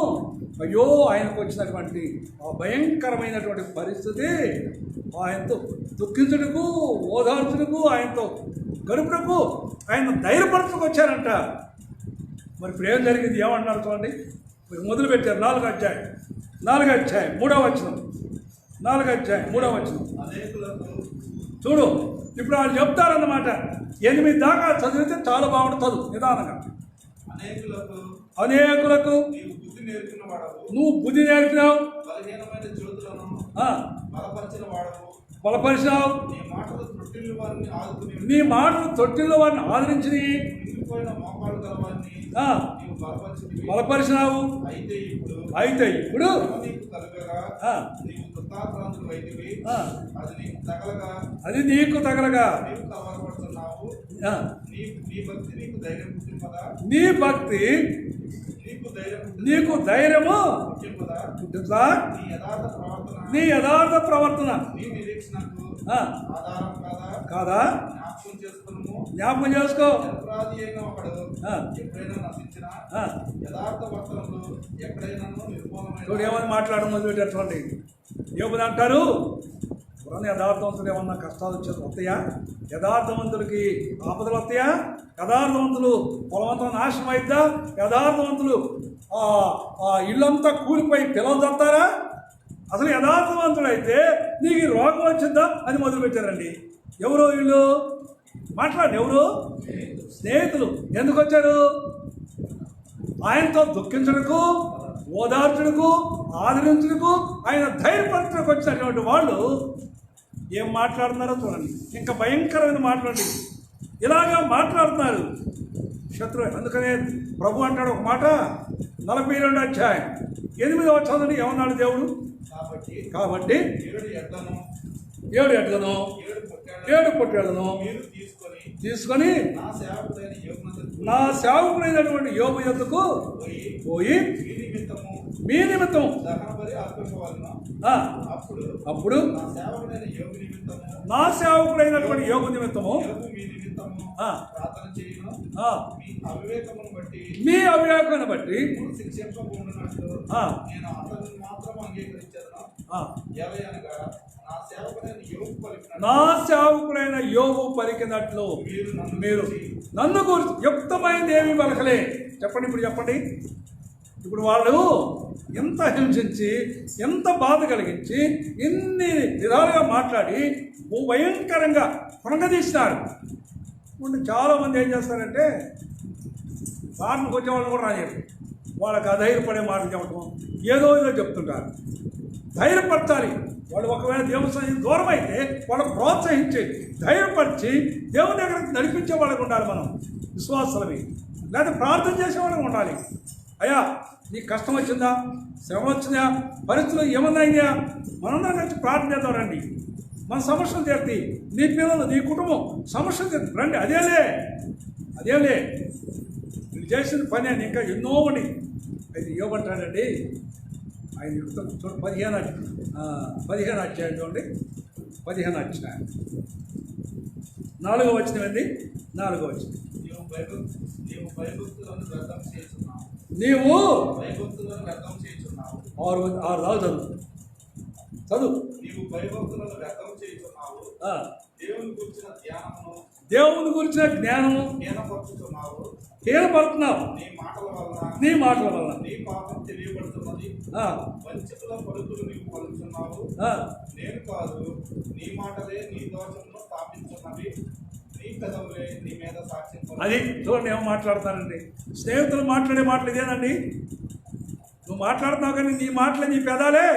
అయ్యో ఆయనకు వచ్చినటువంటి ఆ భయంకరమైనటువంటి పరిస్థితి ఆయనతో దుఃఖించుటకు ఓదార్చుటకు ఆయనతో గడుపుటకు ఆయన ధైర్యపరచుకు వచ్చారంట. మరి ప్రేమ జరిగింది ఏమంటున్నారు చూడండి. మీరు మొదలుపెట్టారు 4వ అధ్యాయం 3వ వచనం. 4వ అధ్యాయం 3వ వచనం చూడు. ఇప్పుడు వాళ్ళు చెప్తారన్నమాట. 8 దాకా చదివితే చాలా బాగుంటుంది. నిదానంగా. అనేకులకు నువ్వు బుద్ధి నేర్పినావు, బలపరిచినావు, నీ మాటలు తొట్టిల్లో వారిని ఆదరించి బలపరిచినావు. అయితే ఇప్పుడు అది నీకు తగలగా నీ భక్తి నీకు ధైర్యము పుట్టిందా? నీ యథార్థ ప్రవర్తన కాదా? జ్ఞాపకం చేసుకో. చూడు ఏమని మాట్లాడడం మొదలుపెట్టేటువంటి యోబు అంటారు, ఎవరన్నా యథార్థవంతులు ఏమన్నా కష్టాలు వచ్చేది వస్తాయా? యథార్థవంతులకి ఆపదలు వస్తాయా? యథార్థవంతులు పొలవంతం నాశనం అయిద్దా? యథార్థవంతులు ఇల్లంతా కూలిపోయి పిల్లలు చస్తారా? అసలు యథార్థవంతుడు అయితే నీకు రోగం వచ్చిందా అని మొదలుపెట్టారండి. ఎవరో వీళ్ళు మాట్లాడండి. ఎవరు? స్నేహితులు. ఎందుకు వచ్చారు? ఆయనతో దుఃఖించడకు, ఓదార్చుడుకు, ఆదరించుడుకు, ఆయన ధైర్యపరచడానికి వచ్చినటువంటి వాళ్ళు ఏం మాట్లాడుతున్నారో చూడండి. ఇంకా భయంకరమైన మాట్లాడి ఇలాగా మాట్లాడుతున్నారు శత్రువు. అందుకనే ప్రభు అంటాడు ఒక మాట 42వ అధ్యాయం 8వ వచనం ఏమన్నాడు దేవుడు? కాబట్టి 7 ఎడ్లను 7 పొట్టేళ్లను తీసుకొని నా సేవకుడైనటువంటి యోబు యొద్దకు పోయి మీ నిమిత్తం అప్పుడు నా సేవకుడైనటువంటి యోగు నిమిత్తము మీ అవివేకాన్ని బట్టి నా సేవకుడైన యోగు పలికినట్లు మీరు నన్ను గురించి యుక్తమైనది ఏమి పలకలే. చెప్పండి, ఇప్పుడు చెప్పండి. ఇప్పుడు వాళ్ళు ఎంత హింసించి, ఎంత బాధ కలిగించి, ఇన్ని విధాలుగా మాట్లాడి భయంకరంగా పునగదీసినారు. ఇప్పుడు చాలామంది ఏం చేస్తారంటే సార్లకు వచ్చే వాళ్ళు కూడా రాజేరు, వాళ్ళకి అధైర్యపడే మాటలు చెప్పడం, ఏదో చెప్తుంటారు. ధైర్యపరచాలి. వాళ్ళు ఒకవేళ దేవుని దూరం అయితే వాళ్ళకు ప్రోత్సహించి ధైర్యపరిచి దేవుని దగ్గరికి నడిపించే వాళ్ళకి ఉండాలి. మనం విశ్వాసాలవి లేదా ప్రార్థన చేసే వాళ్ళకి ఉండాలి. అయ్యా, నీకు కష్టం వచ్చిందా, శ్రమ వచ్చిందా, పరిస్థితులు ఏమన్నాయినా మనందరం కలిసి ప్రార్థన చేద్దాం రండి. మన సమస్యలు తీర్తి, నీ పిల్లలు, నీ కుటుంబం సమస్యలు తీర్తి రండి. అదేలే మీరు చేసిన పని అని ఇంకా ఎన్నో ఉండి అయితే ఇవ్వమంటాడండి. ఆయన చూడండి 15 అధ్యాయం చూడండి. 15 అధ్యాయం 4వ వచనమండి. 4వ వచనం. నీవు 6 రావు చదువు. దేవుని గురించిన జ్ఞానము హీనపడుతున్నావు. నీ మాటల వల్ల నేను కాదు, నీ మాటలే నీ దోషమును స్థాపించున్నవి, నీ పెదవులే నీ మీద సాక్ష్యం. అది చూడండి, ఏమో మాట్లాడతానండి. స్నేహితులు మాట్లాడే మాటలు ఇదేనండి. నువ్వు మాట్లాడుతున్నావు కానీ నీ మాటలే, నీ పెదాలే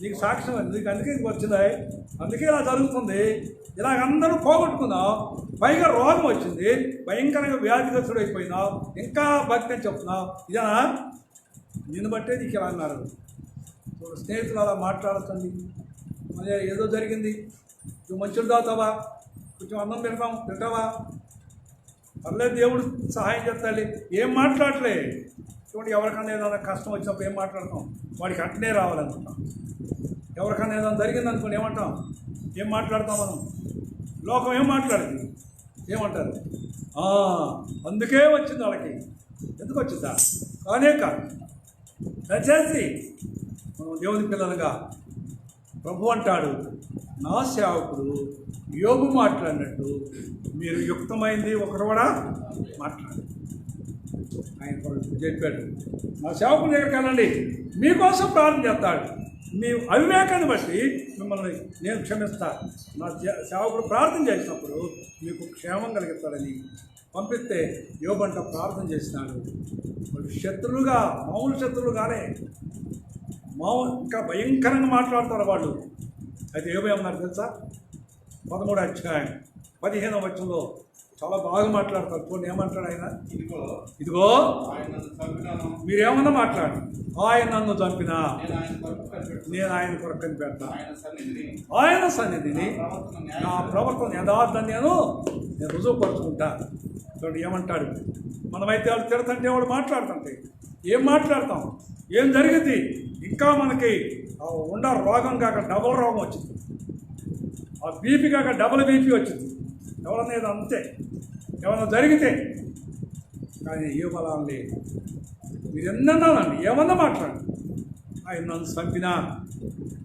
నీకు సాక్ష్యం. నీకు అందుకే ఇది వచ్చింది, అందుకే ఇలా జరుగుతుంది. ఇలాగ అందరూ పోగొట్టుకున్నావు, పైగా రోగం వచ్చింది, భయంకరంగా వ్యాధిగ్రస్తుడు అయిపోయినావు, ఇంకా భక్తి అని చెప్తున్నావు. ఇదేనా? నిన్ను బట్టే నీకు ఇలా అన్నారు. స్నేహితులు అలా మాట్లాడుతుంది. మరి ఏదో జరిగింది, నువ్వు మంచులు తాగుతావా, కొంచెం అన్నం తింటావా, పర్లేదు దేవుడు సహాయం చేస్తాలి. ఏం మాట్లాడలే. చూడండి, ఎవరికన్నా ఏదైనా కష్టం వచ్చినప్పుడు ఏం మాట్లాడతాం, వాడికి అట్నే రావాలనుకుంటాం. ఎవరికన్నా ఏదైనా జరిగింది అనుకోండి ఏమంటాం, ఏం మాట్లాడతాం మనం? లోకం ఏం మాట్లాడుతుంది, ఏమంటారు? అందుకే వచ్చింది వాళ్ళకి. ఎందుకు వచ్చిందా? కానే కాదు. దయచేసి మనం దేవుని పిల్లలుగా ప్రభు అంటాడు, నా సేవకుడు యోబు మాట్లాడినట్టు మీరు యుక్తమైంది ఒకరు కూడా మాట్లాడు. ఆయన చెప్పాడు, నా సేవకుని దగ్గరికి వెళ్ళండి, మీకోసం ప్రార్థన చేస్తాడు. మీ అవివేకాన్ని బట్టి మిమ్మల్ని నేను క్షమిస్తాను. నా సేవకుడు ప్రార్థన చేసినప్పుడు మీకు క్షేమం కలిగిస్తాడని పంపిస్తే యోబంట ప్రార్థన చేసినాడు. వాళ్ళు శత్రువుగా, మామూలు శత్రువుగానే ఇంకా భయంకరంగా మాట్లాడతారు వాళ్ళు. అయితే ఏమన్నారు తెలుసా? 13వ అధ్యాయం 15వ వచనంలో చాలా బాగా మాట్లాడతారు. చూడండి, ఏమంటాడు ఆయన? ఇదిగో మీరేమన్నా మాట్లాడు, ఆయన నన్ను చంపినా నేను ఆయన కొరకు కనిపెడతా. ఆయన సన్నిధిని నా ప్రవర్తన యథార్థం నేను రుజువుపరుచుకుంటా. చూడండి ఏమంటాడు. మనమైతే వాళ్ళు తిడతంటే వాడు మాట్లాడుతుంటే ఏం మాట్లాడతాం, ఏం జరిగింది? ఇంకా మనకి ఉండ రోగం కాక డబుల్ రోగం వచ్చింది, ఆ బీపీ కాక డబుల్ బీపీ వచ్చింది. ఎవరనేది అంతే, ఏమన్నా జరిగితే. కానీ ఏ బలం లేదు. మీరు ఎన్నన్నానండి, ఏమన్నా మాట్లాడండి. ఆయన నన్ను చంపినా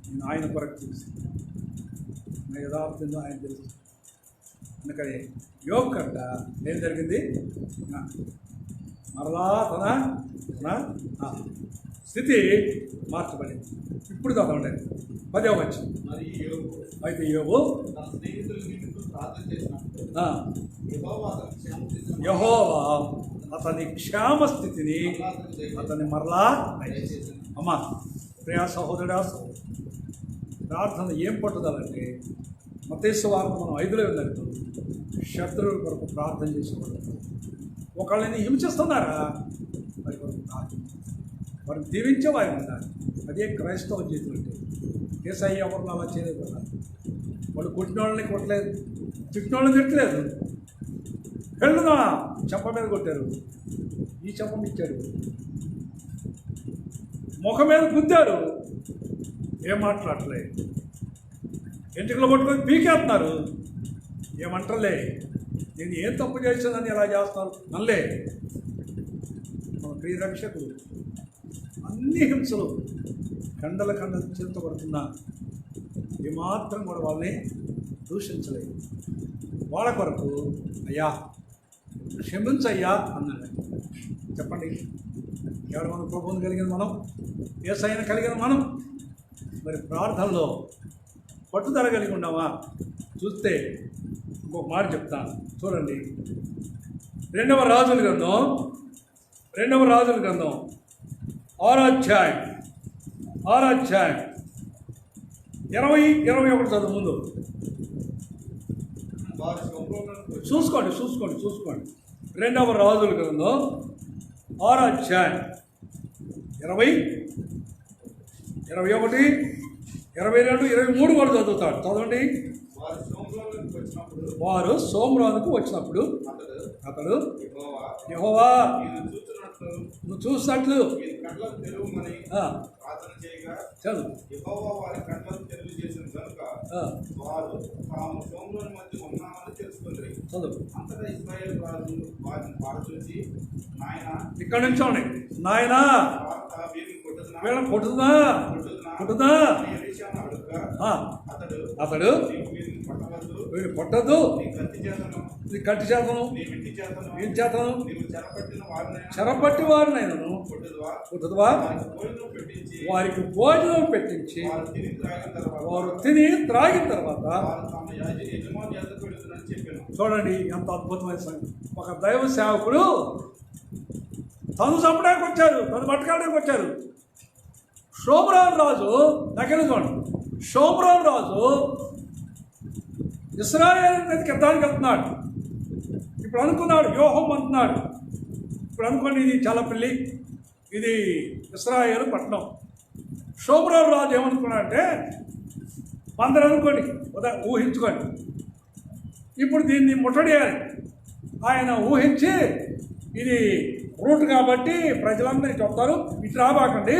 నేను ఆయన కొరకు చూసి నా యథార్థంగా ఆయన తెలుసు. అందుకని యోగ కట్ట ఏం జరిగింది, మరలా తన స్థితి మార్చబడింది. ఇప్పుడు చదవండి 10వ వచనం. అయితే యోబు యెహోవా అతని క్షేమ స్థితిని అతన్ని మరలా అమ్మా ప్రియా సహోదరుడా, ప్రార్థన ఏం పట్టుదలంటే మత్తయి సువార్త మనం 5లో ఉందంటూ శత్రువుల కొరకు ప్రార్థన చేసుకోవడం. ఒకళ్ళని హింసిస్తున్నారా, వారి కొరకు ప్రార్థన, వారిని దీవించే వారి ఉండాలి. అదే క్రైస్తవ జీవితం అంటే. యేసయ్య ఎవరిని అలా చేయలేదు కదా. వాళ్ళు కొట్టిన వాళ్ళని కొట్టలేదు, తిట్టిన వాళ్ళని తిట్టలేదు. వెళ్ళుదా చెంప మీద కొట్టారు, ఈ చెంప ఇచ్చారు, ముఖం మీద గుద్దారు, ఏం మాట్లాడలే. ఎంటికలు పట్టుకొని పీకేస్తున్నారు, ఏమంటలే. నేను ఏం తప్పు చేశానని ఎలా చేస్తాను నల్లే. మన ప్రియ రక్షకుడు అన్ని హింసలు కండల చింతపడుతున్నా ఏమాత్రం కూడా వాళ్ళని దూషించలేదు. వాళ్ళ కొరకు అయ్యా క్షమించయ్యా అన్నాడు. చెప్పండి, ఎవరు మనం ప్రభువుని కలిగిన మనం, యేసయ్యను కలిగిన మనం మరి ప్రార్థనలో పట్టుదల కలిగి ఉన్నామా? చూస్తే ఇంకొక మాట చెప్తాను చూడండి. రెండవ రాజుల గ్రంథం 6వ అధ్యాయం 20-21 చదువు ముందు చూసుకోండి. రెండవ రాజుల గ్రంథం 6వ అధ్యాయం 20-21, 22-23 కూడా చదువుతాడు. చదవండి. వారు సోమ్రోనుకు వచ్చినప్పుడు అతడు యెహోవా నువ్వు చూసినట్లు చదువు. ఇక్కడ నుంచోండి. నాయనా వీళ్ళని కొట్టుదా అతడు వీళ్ళు కొట్టద్దు, నీ కట్టి చేతను ఏం చేతను చెరపట్టి వారినైనను కొట్టుదువా. వారికి భోజనం పెట్టించి వారు తిని త్రాగిన తర్వాత చూడండి ఎంత అద్భుతమైన సంగతి. ఒక దైవ సేవకుడు తను చంపడానికి వచ్చారు, తను పట్టుకోవడానికి వచ్చారు. షోమ్రోను రాజు దగ్గర చూడండి. షోమ్రోను రాజు ఇశ్రాయేలు మీదకి యుద్ధానికి వెళ్తున్నాడు. ఇప్పుడు అనుకున్నాడు యోహం అంటున్నాడు. ఇప్పుడు అనుకోండి, ఇది చలపల్లి, ఇది ఇశ్రాయేలు పట్టణం. షోమ్రోను రాజు ఏమనుకున్నాడంటే, అందరూ అనుకోండి, ఊహించుకోండి, ఇప్పుడు దీన్ని ముట్టడియాలి. ఆయన ఊహించి ఇది రూట్ కాబట్టి ప్రజలందరూ ఇటు వస్తారు, ఇటు రాబాకండి,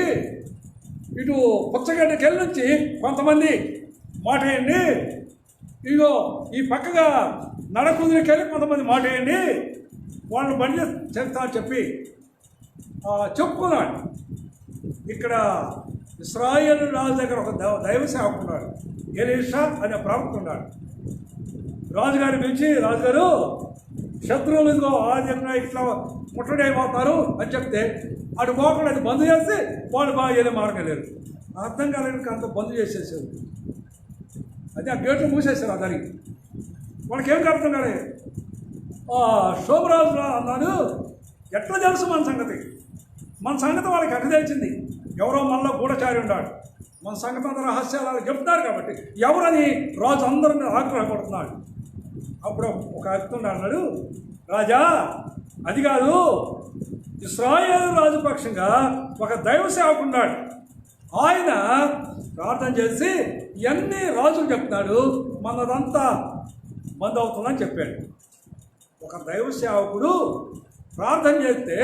ఇటు పుచ్చగడ్డకి వెళ్ళి నుంచి కొంతమంది మాట వేయండి, ఇదిగో ఈ పక్కగా నడకుదిరికి వెళ్ళి కొంతమంది మాట వేయండి, వాళ్ళు బండి చెప్తా చెప్పి చెప్పుకున్నాడు. ఇక్కడ ఇశ్రాయేలు రాజు దగ్గర ఒక దైవ సేవకున్నాడు, ఎలీషా అనే ప్రవక్త ఉన్నాడు. రాజుగారిని పిలిచి, రాజుగారు శత్రువులు ఇదిగో ఆదిగా ఇట్లా ముట్టడి అయిపోతారు అని చెప్తే అటు పోకుండా అది బంద్ చేస్తే వాళ్ళు బాగా వెళ్ళే మార్గం లేరు. అర్థం కాలేదు, అంత బంద్ చేసేసారు. అది ఆ గేట్లు మూసేశారు. ఆ దానికి వాళ్ళకి ఏం అర్థం కాలేదు. శోభరాజు అన్నాడు, ఎట్లా తెలుసు మన సంగతి వాళ్ళకి ఎట్లా తెలిసింది? ఎవరో మనలో గూఢచారి ఉన్నాడు, మన సంగతి అంత రహస్యాలు చెప్తున్నారు కాబట్టి ఎవరని రాజు అందరిని ఆగ్రహపడుతున్నాడు. అప్పుడు ఒక వ్యక్తి అన్నాడు, రాజా అది కాదు, ఇశ్రాయేలు రాజు పక్షంగా ఒక దైవ సేవకున్నాడు, ఆయన ప్రార్థన చేసి ఇవన్నీ రాజులు చెప్తున్నాడు, మనదంతా బంద్ అవుతుందని చెప్పాడు. ఒక దైవ సేవకుడు ప్రార్థన చేస్తే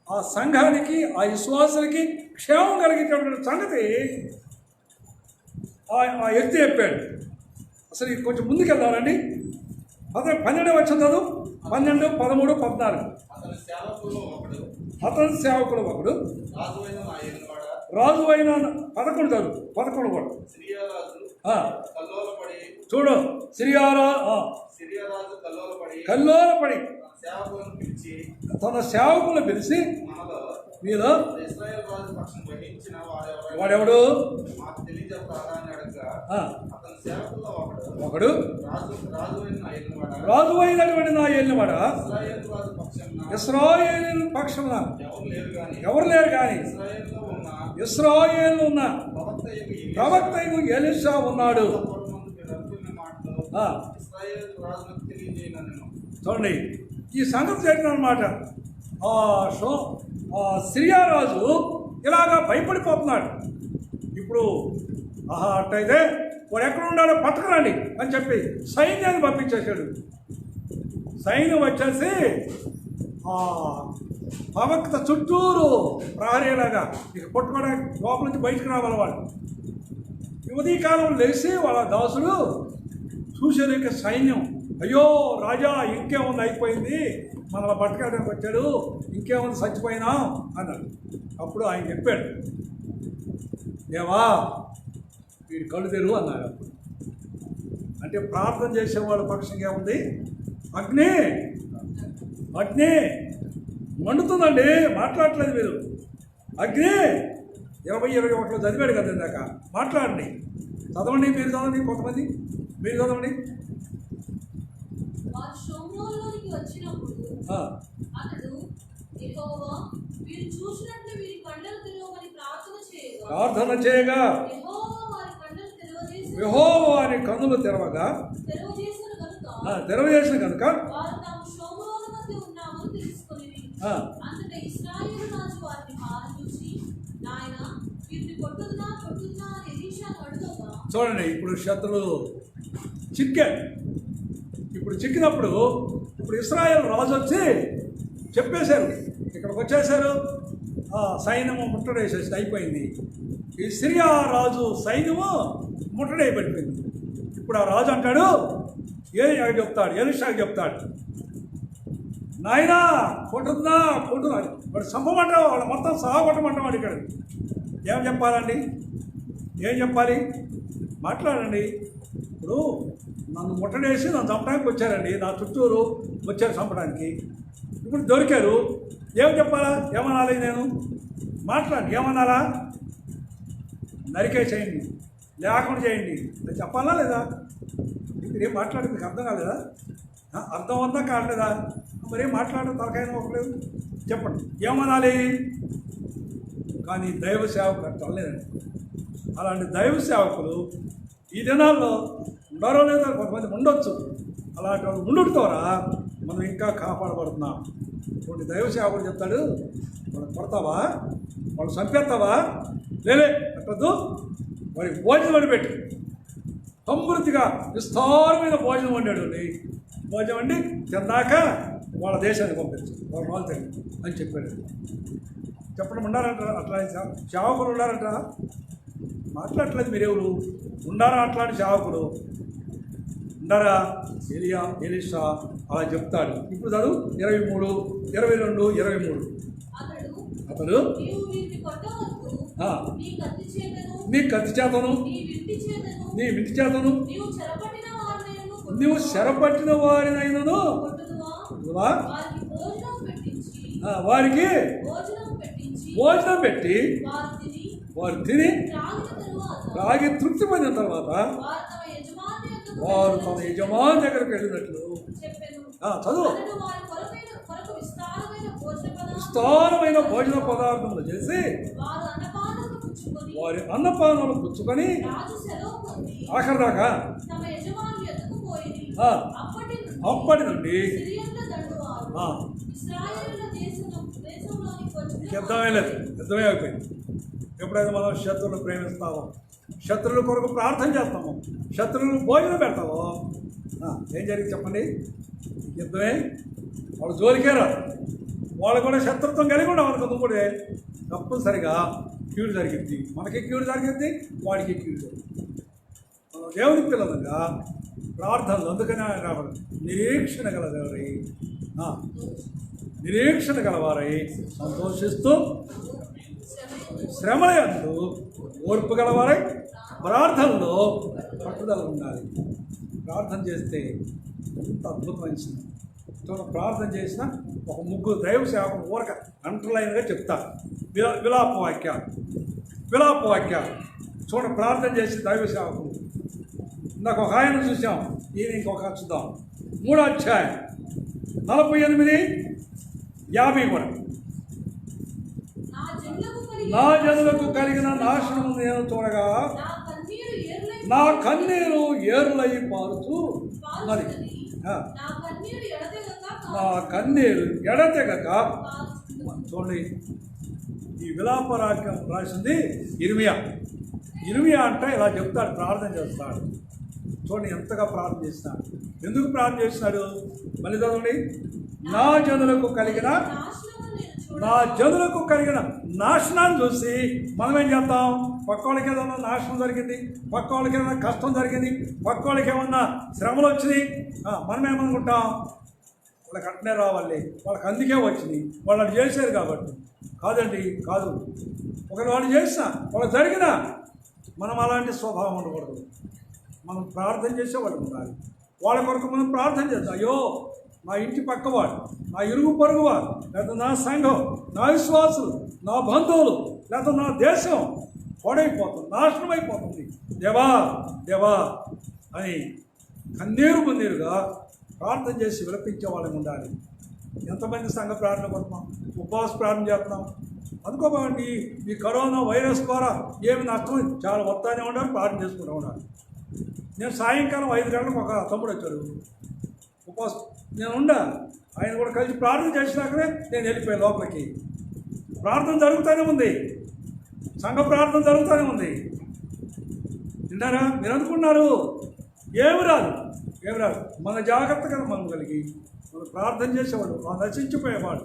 ఆ సంఘానికి, ఆ విశ్వాసులకి క్షేమం కలిగేటటువంటి సంగతి ఆ వ్యక్తి చెప్పాడు. అసలు కొంచెం ముందుకెళ్దామండి. 12 వచ్చిన చదువు 12, 13, 14. అతని సేవకుడు ఒకడు రాజు అయిన 11 చదువు 11 కూడా చూడు. కల్లోలపడి తన సేవకులను పిలిచి మీరు వాడెవడు ఒకడు రాజు అయినటువంటి నా ఏలినవాడ ఇశ్రాయేలు పక్షమున ఎవరు లేరు కానీ ఇశ్రాయేలు ఉన్న ప్రవక్త ఎలీషా ఉన్నాడు. చూడండి, ఈ సంగతి జరిగిన అనమాట. సిరియా రాజు ఇలాగా భయపడిపోతున్నాడు. ఇప్పుడు అట్టయితే వాడు ఎక్కడ ఉన్నాడో పట్టుకురండి అని చెప్పి సైన్యాన్ని పంపించేశాడు. సైన్యం వచ్చేసి ఆ ప్రవక్త చుట్టూరు ప్రహరీలాగా ఇక కొట్టుకోవడానికి లోపల నుంచి బయటకు రావాలి వాళ్ళు. ఉదయకాలం లేచి వాళ్ళ దాసుడు చూసేది ఇక సైన్యం, అయ్యో రాజా ఇంకేముంది, అయిపోయింది, మనల్ని పట్టుకోవడానికి వచ్చాడు, ఇంకేముంది, చచ్చిపోయినాం అన్నాడు. అప్పుడు ఆయన చెప్పాడు, దేవా వీడి కళ్ళు తెరువు అన్నాడు. అంటే ప్రార్థన చేసేవాళ్ళ పక్షంగా ఏముంది, అగ్ని అగ్ని మండుతుందండి, మాట్లాడట్లేదు మీరు. అగ్ని 20-21 చదివాడు కదా ఇందాక, మాట్లాడండి, చదవండి, మీరు చదవండి, కొంతమంది మీరు చదవండి. ప్రార్థన చేయగా యెహోవా వారి కన్నులు తెరవగా తెరవజేసిన కనుక చూడండి, ఇప్పుడు శత్రువులు చిక్కారు. ఇప్పుడు చిక్కినప్పుడు ఇప్పుడు ఇశ్రాయేలు రాజు వచ్చి చెప్పేశారు, ఇక్కడికి వచ్చేసారు, సైన్యము ముట్టడేసేసి అయిపోయింది. ఈ సిరియా రాజు సైన్యము ముట్టడైపోయింది. ఇప్పుడు ఆ రాజు అంటాడు, చెప్తాడు, ఎలీషాకి చెప్తాడు, నాయనా కొట్టున్నా కొట్టున్నాడు, వాడు చంపమంటావు, వాడు మొత్తం సహా కొట్టమంటాడు. ఇక్కడ ఏం చెప్పాలండి, ఏం చెప్పాలి, మాట్లాడండి. ఇప్పుడు నన్ను ముట్టడేసి నన్ను చంపడానికి వచ్చారండి, నా చుట్టూరు వచ్చారు చంపడానికి, ఇప్పుడు దొరికారు, ఏం చెప్పాలా, ఏమనాలి, నేను మాట్లాడి ఏమనాలా, నరికే చేయండి, లేకుండా చేయండి అది చెప్పాలా లేదా? ఇప్పుడు ఏం మాట్లాడి మీకు అర్థం కాలేదా? అర్థం కావట్లేదా? మరేం మాట్లాడడం తలకాయన ఒకలేదు, చెప్పండి ఏమనాలి. కానీ దైవ సేవకులు అట్లా లేదండి. అలాంటి దైవ సేవకులు ఈ దినాల్లో ఉండారో లేదో, కొంతమంది ఉండొచ్చు, అలాంటి వాళ్ళు ఉండుతారా మనం ఇంకా కాపాడబడుతున్నాం. కొన్ని దైవ సేవకుడు చెప్తాడు, వాళ్ళు కొడతావా, వాళ్ళు చంపేస్తావా, లేలే అట్టద్దు, వారికి భోజనం అని పెట్టి సమృద్ధిగా విస్తారమైన భోజనం వండాడు, భోజనం వండి తిన్నాక వాళ్ళ దేశానికి పంపించు, వాళ్ళ వాళ్ళు అని చెప్పాడు. చెప్పడం ఉండాలంటారా? అట్లా సేవకులు ఉండాలంటారా? మాట్లాడట్లేదు మీరెవరు, ఉండారా అట్లాంటి సేవకులు ఉండారా? ఎలీషా అలా చెప్తాడు. ఇప్పుడు చదువు 23, 22, 23. అతడు నీ కత్తి చేతను నీ వింటి చేతను నువ్వు చెరపట్టిన వారినైనను వారికి భోజనం పెట్టి వారు తిని తాగి తృప్తి పొందిన తర్వాత వారు తమ యజమాని దగ్గరికి వెళ్ళినట్లు చదువు విస్తారమైన భోజన పదార్థములు చేసి వారి అన్నపానాలు పుచ్చుకొని ఆఖరి దాకా అప్పటి నుండి అర్థమే లేదు, అర్థమే అయిపోయింది. ఎప్పుడైతే మనం శత్రువులు ప్రేమిస్తామో, శత్రువుల కొరకు ప్రార్థన చేస్తాము, శత్రువులు భోజనం పెడతామో ఏం జరిగింది చెప్పండి? యుద్ధమే. వాళ్ళు జోలికే రాదు, వాళ్ళు కూడా శత్రుత్వం కలిగి ఉండవు అనుకుంది కూడా తప్పనిసరిగా కీడు జరిగింది. మనకి కీడు జరిగింది, వాడికి కీడు జరిగింది. మనం దేవునికి పిల్లలుగా ప్రార్థనలు అందుకనే కాబట్టి నిరీక్షణ గలవారై నిరీక్షణ గలవారై సంతోషిస్తూ శ్రమయందు ఓర్పు గలవారై ప్రార్థనలో పట్టుదల ఉండాలి. ప్రార్థన చేస్తే ఎంత అద్భుతమైన చూడండి, ప్రార్థన చేసిన ఒక ముగ్గురు దైవ సేవకులు ఊరక అంటర్లైన్గా చెప్తారు. విలాప వాక్యాలు చూడండి, ప్రార్థన చేసి దైవ సేవకులు. ఇందాక ఒక ఆయన చూసాం, ఈయన ఇంకొక చూద్దాం. 3వ అధ్యాయం 48, 50 కూడా. నా జనులకు కలిగిన నాశనం నేను చూడగా నా కన్నీరు ఏరులై పారుతూ మరి నా కన్నీరు ఎడతెగక. చూడండి, ఈ విలాపరాజ్యం రాసింది ఇర్మియా అంటే ఇలా చెప్తాడు, ప్రార్థన చేస్తాడు. చూడండి ఎంతగా ప్రార్థన చేస్తున్నాడు. ఎందుకు ప్రార్థన చేస్తున్నాడు? మళ్ళీ చదవండి. నా జనులకు కలిగిన నాశనాన్ని చూసి మనం ఏం చేస్తాం? పక్క వాళ్ళకి ఏదన్నా నాశనం జరిగింది, పక్క వాళ్ళకి ఏదైనా కష్టం జరిగింది, పక్క వాళ్ళకి ఏమన్నా శ్రమలు వచ్చినాయి, మనం ఏమనుకుంటాం? వాళ్ళకి అట్నే రావాలి, వాళ్ళకి అందుకే వచ్చింది, వాళ్ళు అది చేశారు కాబట్టి. కాదండి, కాదు. ఒకరు వాళ్ళు చేసినా వాళ్ళకి జరిగినా మనం అలాంటి స్వభావం ఉండకూడదు. మనం ప్రార్థన చేసేవాళ్ళు ఉండాలి. వాళ్ళ కొరకు మనం ప్రార్థన చేస్తాం. అయ్యో, నా ఇంటి పక్కవాడు, నా ఇరుగు పొరుగువాడు, లేదా నా సంఘం, నా విశ్వాసులు, నా బంధువులు, లేదా నా దేశం పాడైపోతుంది, నాశనం అయిపోతుంది, దేవా దేవా అని కన్నీరుగా ప్రార్థన చేసి విలపించే వాళ్ళని ఉండాలి. ఎంతమంది సంఘ ప్రార్థన కొడుతున్నాం, ఉపవాస ప్రార్థన చేస్తున్నాం. అనుకోమండి, ఈ కరోనా వైరస్ ద్వారా ఏమి నష్టం చాలా వస్తానే ఉండాలి, ప్రార్థన చేసుకుంటూ ఉండాలి. నేను సాయంకాలం 5 గంటలకు ఒక తమ్ముడు వచ్చాడు, ఉపవాసం నేను ఉండా, ఆయన కూడా కలిసి ప్రార్థన చేసినాకనే నేను వెళ్ళిపోయాను లోపలికి. ప్రార్థన జరుగుతూనే ఉంది, సంఘ ప్రార్థన జరుగుతూనే ఉంది. వింటారా? మీరు అనుకున్నారు ఏమి రాదు. మన జాగ్రత్తగా మనం కలిగి మనం ప్రార్థన చేసేవాడు ఆ నశించిపోయేవాడు,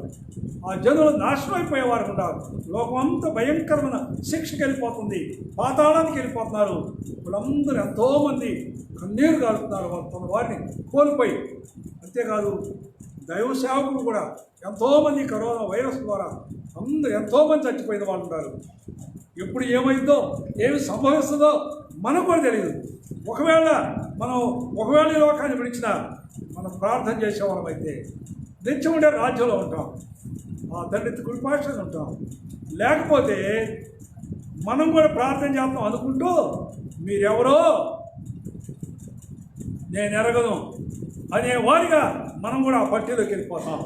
ఆ జనులు నాశనం అయిపోయేవారు ఉంటారు. లోకం అంతా భయంకరమైన శిక్షకి వెళ్ళిపోతుంది, పాతాళానికి వెళ్ళిపోతున్నారు. వాళ్ళందరూ ఎంతోమంది కన్నీరు కాలుతున్నారు తన వారిని కోల్పోయి. అంతేకాదు, దైవ సేవకులు కూడా ఎంతోమంది కరోనా వైరస్ ద్వారా అందరూ ఎంతోమంది చచ్చిపోయిన వాళ్ళు ఉంటారు. ఎప్పుడు ఏమైందో ఏమి సంభవిస్తుందో మనకు కూడా తెలియదు. ఒకవేళ ఈ లోకాన్ని విడిచినా మనం ప్రార్థన చేసేవాళ్ళం అయితే నిత్యం ఉండే రాజ్యంలో ఉంటాం, ఆ తండ్రి కృపాక్షలు ఉంటాం. లేకపోతే మనం కూడా ప్రార్థన చేస్తాం అనుకుంటూ మీరెవరో నేను ఎరగను అనేవారిగా మనం కూడా ఆ పట్టీలోకి వెళ్ళిపోతాం,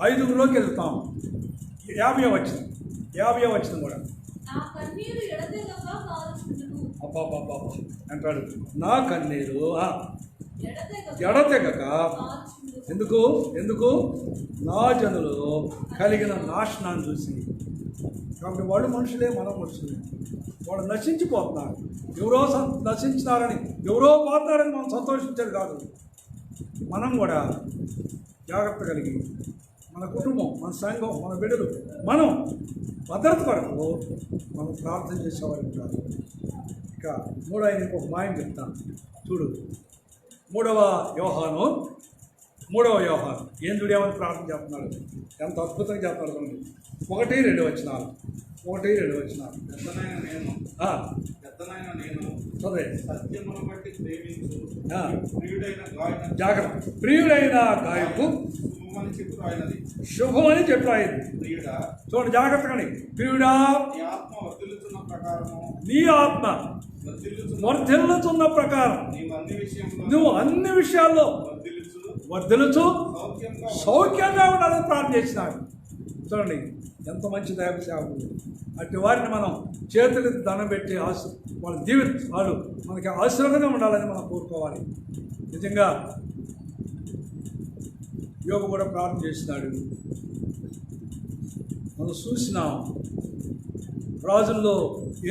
5గులోకి వెళ్తాం. 50 వచ్చింది కూడా అబ్బాబ్బాబ్బా అంటాడు, నా కన్నీరు ఎడతెగక ఎందుకు నా జనులు కలిగిన నాశనాన్ని చూసి. కాబట్టి వాళ్ళు మనుషులే, మనం మనుషులే. వాళ్ళు నశించిపోతున్నారు. ఎవరో నశించినారని, ఎవరో పోతున్నారని మనం సంతోషించేది కాదు. మనం కూడా జాగ్రత్త కలిగి మన కుటుంబం, మన సంఘం, మన బిడ్డలు, మనం భద్రత కొరకు మనం ప్రార్థన చేసేవారు ఉంటారు. ఇక ఆయన ఇంకొక మాయం చెప్తాను చూడు. 3వ యోహాను ఏందుడేమని ప్రార్థన చేస్తున్నాడు, ఎంత అద్భుతంగా చేస్తున్నాడు చూడండి. 1-2 వచనాలు. పెద్దనైన నేను చదివే సత్యమును బట్టి ప్రేమించు జాగ్రత్త. ప్రియుడైన గాయకు శుభమని చెప్పు ఆయనది. చూడండి జాగ్రత్తగాని. ప్రియుడా, నీ ఆత్మ వర్ధిల్లుతున్న ప్రకారం నువ్వు అన్ని విషయాల్లో వర్ధిల్లుచు సౌఖ్యంగా ఉండాలని ప్రార్థన చేసినాడు. చూడండి ఎంత మంచి దైవ సేవకులు. అట్టి వారిని మనం చేతులకి దండం పెట్టి వాళ్ళు మనకి ఆశీర్వాదంగా ఉండాలని మనం కోరుకోవాలి. నిజంగా యోగ కూడా ప్రార్థన చేసినాడు. మనం చూసినాం, రాజుల్లో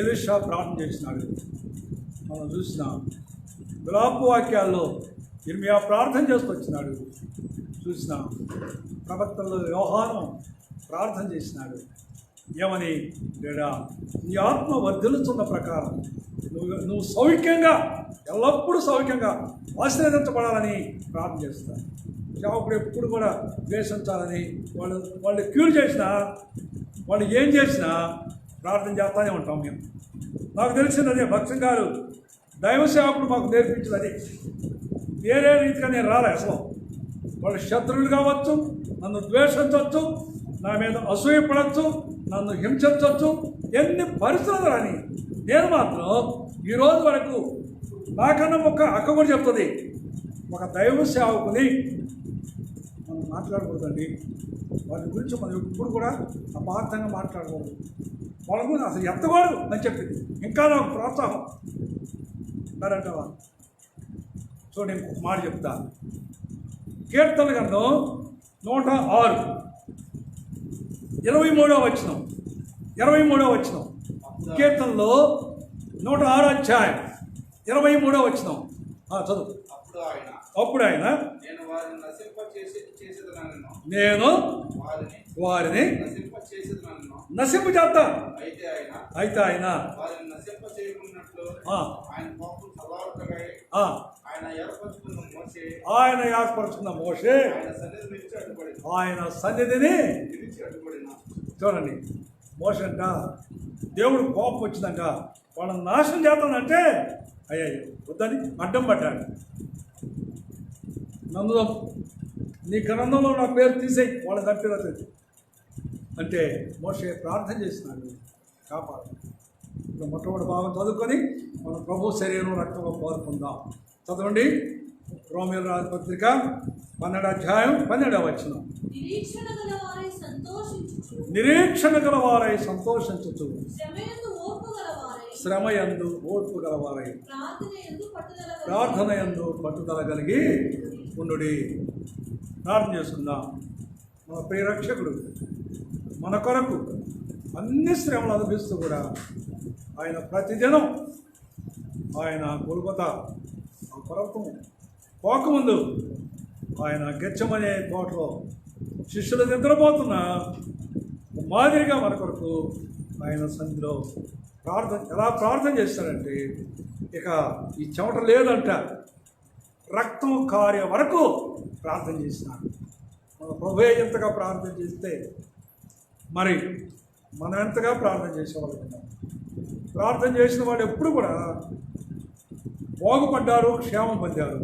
ఎలీషా ప్రార్థన చేసినాడు. మనం చూసినాం విలాప వాక్యాల్లో ఇర్మియా ప్రార్థన చేసుకొచ్చినాడు. చూసినాం ప్రవక్తల్లో యోహాను ప్రార్థన చేసినాడు. ఏమని? లేదా నీ ఆత్మ వర్ధిల్లుతున్న ప్రకారం నువ్వు సౌఖ్యంగా, ఎల్లప్పుడూ సౌఖ్యంగా ఆశీర్వదించబడాలని ప్రార్థన చేస్తాను. సేవకుడు ఎప్పుడు కూడా ద్వేషించాలని, వాళ్ళు క్యూర్ చేసినా, వాళ్ళు ఏం చేసినా ప్రార్థన చేస్తూనే ఉంటాం మేము. నాకు తెలిసినదే భక్తం గారు దైవ సేవకుడు మాకు నేర్పించినది. వేరే రీతిగా నేను రాలే అసలు. వాళ్ళు శత్రువులు కావచ్చు, నన్ను ద్వేషించవచ్చు, నా మీద అసూయపడవచ్చు, నన్ను హింసించవచ్చు, ఎన్ని పరిస్థితులు అని నేను మాత్రం ఈరోజు వరకు నాకన్నా అక్క కూడా చెప్తుంది, ఒక దైవ సేవకుని మనం మాట్లాడకూడదండి. వారి గురించి మనం ఎప్పుడు కూడా అపార్థంగా మాట్లాడకూడదు. వాళ్ళ గురించి అసలు ఎత్తకూడదు అని చెప్పింది. ఇంకా నాకు ప్రోత్సాహం అంటారంటవా. సో నేను ఒక మాట చెప్తా. కీర్తన గ్రంథం 106 23వ వచనం. కీర్తనలో 106 అధ్యాయం 23వ వచనం చదువు. అప్పుడు ఆయన నేను వారిని నశింప చేసేదనను నేను వారిని నశింపు చేస్తా. అయితే ఆయన వారిని నశింప చేయకున్నట్లు ఆయన కోపం చల్లారుటకై ఆయన ఏర్పరుచుకున్న మోషే ఆయన సన్నిధిని చూడండి. మోషే అంట దేవుడు కోపం వచ్చిందంట వాళ్ళని నాశనం చేస్తానంటే అయ్యాయి వద్దని అడ్డం పడ్డాడు. నందు నీ గ్రంథంలో నా పేరు తీసేయి వాళ్ళ తప్పిరతుంది అంటే మోషే ప్రార్థన చేస్తున్నాడు కాపాడు. ఇప్పుడు మొట్టమొదటి భాగం చదువుకొని మన ప్రభు శరీరం రక్తంలో పాల్పొందాం. చదవండి రోమీయుల రాసిన పత్రిక 12వ అధ్యాయం 12వ వచనం. నిరీక్షణ గల వారై సంతోషించుచు శ్రమయందు ఓర్పు గలవారై ప్రార్థన యందు పట్టుదల కలిగి ఉండుడి. ప్రార్థన చేసుకుందాం. మన ప్రియ రక్షకుడు మన కొరకు అన్ని శ్రమలు అనుభవిస్తూ కూడా ఆయన ప్రతిదినం ఆయన గొల్గొతా ఆ పర్వతం పోకముందు ఆయన గెచ్చమనే తోటలో శిష్యులు నిద్రపోతున్న మాదిరిగా మన కొరకు ఆయన సన్నిధిలో ఎలా ప్రార్థన చేస్తారంటే ఇక ఈ చెమట లేదంట రక్తం కార్య వరకు ప్రార్థన చేసినాడు. మన ప్రభువే ఎంతగా ప్రార్థన చేస్తే మరి మనం ఎంతగా ప్రార్థన చేసేవాళ్ళు ఉంటాం. ప్రార్థన చేసిన వాళ్ళు ఎప్పుడు కూడా బాగుపడ్డారు, క్షేమం పొందారు.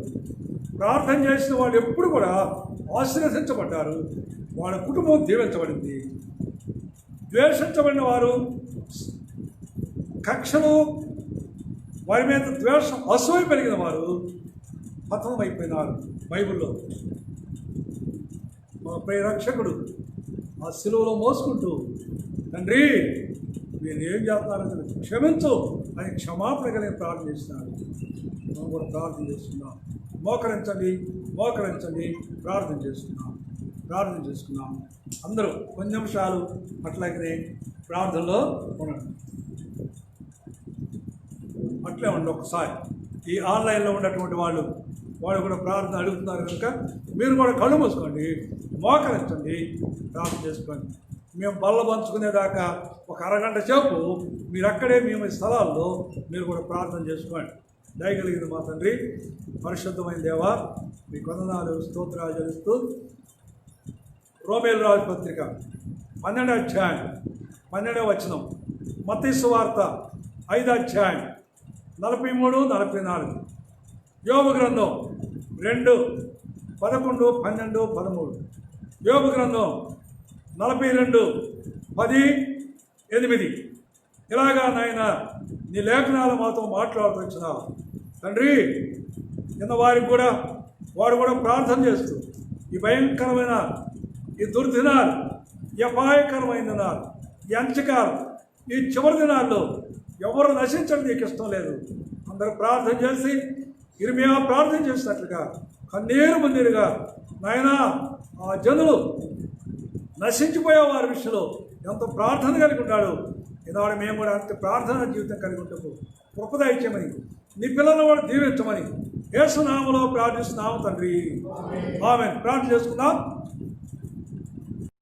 ప్రార్థన చేసిన వాళ్ళు ఎప్పుడు కూడా ఆశీర్వదించబడ్డారు, వాళ్ళ కుటుంబం దీవించబడింది. ద్వేషించబడిన వారు కక్షలు వారి మీద ద్వేషం అసూయ పెరిగిన వారు పతనం అయిపోయినారు. బైబిల్లో మా ప్రియ రక్షకుడు ఆ శిలువలో మోసుకుంటూ తండ్రి మీరు ఏం చేస్తున్నారో క్షమించు అని క్షమాపణ కలిగి ప్రార్థన చేస్తున్నారు. మనం కూడా ప్రార్థన చేస్తున్నాం. మోకరించండి ప్రార్థన చేసుకున్నాం. అందరూ కొన్ని నిమిషాలు అట్లాగనే ప్రార్థనలో ఉండండి. అట్లే ఉండి ఒకసారి ఈ ఆన్లైన్లో ఉన్నటువంటి వాళ్ళు కూడా ప్రార్థన అడుగుతున్నారు కనుక మీరు కూడా కళ్ళు మూసుకోండి, మోకరించండి, ప్రార్థన చేసుకోండి. మేము బల్ల పంచుకునేదాకా ఒక అరగంట సేపు మీరు అక్కడే మేము స్థలాల్లో మీరు కూడా ప్రార్థన చేసుకోండి. దయగలిగిన మా తండ్రి, పరిశుద్ధమైన దేవా, మీ వందనాలు స్తోత్రాలు చెల్లిస్తూ రోమీయుల రాసిన పత్రిక 12వ అధ్యాయం 12వ వచనం, మత్తయి సువార్త 5వ అధ్యాయం 43, 44, యోబు గ్రంథం 2, 11, 12, 13, యోబు గ్రంథం 42, 10, 8. ఇలాగా నాయన నీ లేఖనాలు మాతో మాట్లాడుతూ వచ్చినావు తండ్రి. నిన్న వారు కూడా ప్రార్థన చేస్తూ ఈ భయంకరమైన ఈ దుర్దినాలు, ఈ అపాయకరమైన దినాలు, ఈ అంచకాలం, ఈ చివరి దినాల్లో ఎవరు నశించడం నీకు ఇష్టం లేదు. అందరూ ప్రార్థన చేసి ఇర్మియా ప్రార్థన చేసినట్లుగా కన్నీరు మందిరుగా నాయనా ఆ జనులు నశించిపోయే వారి విషయంలో ఎంత ప్రార్థన కలిగి ఉంటాడు. ఈనాడు మేము కూడా అంత ప్రార్థన జీవితం కలిగి ఉంటాము. కృపద ఇచ్చామని నీ పిల్లలను కూడా దీవించమని యేసు నామములో ప్రార్థిస్తున్నాము తండ్రి. ఆమేన్. ప్రార్థన చేసుకుందాం.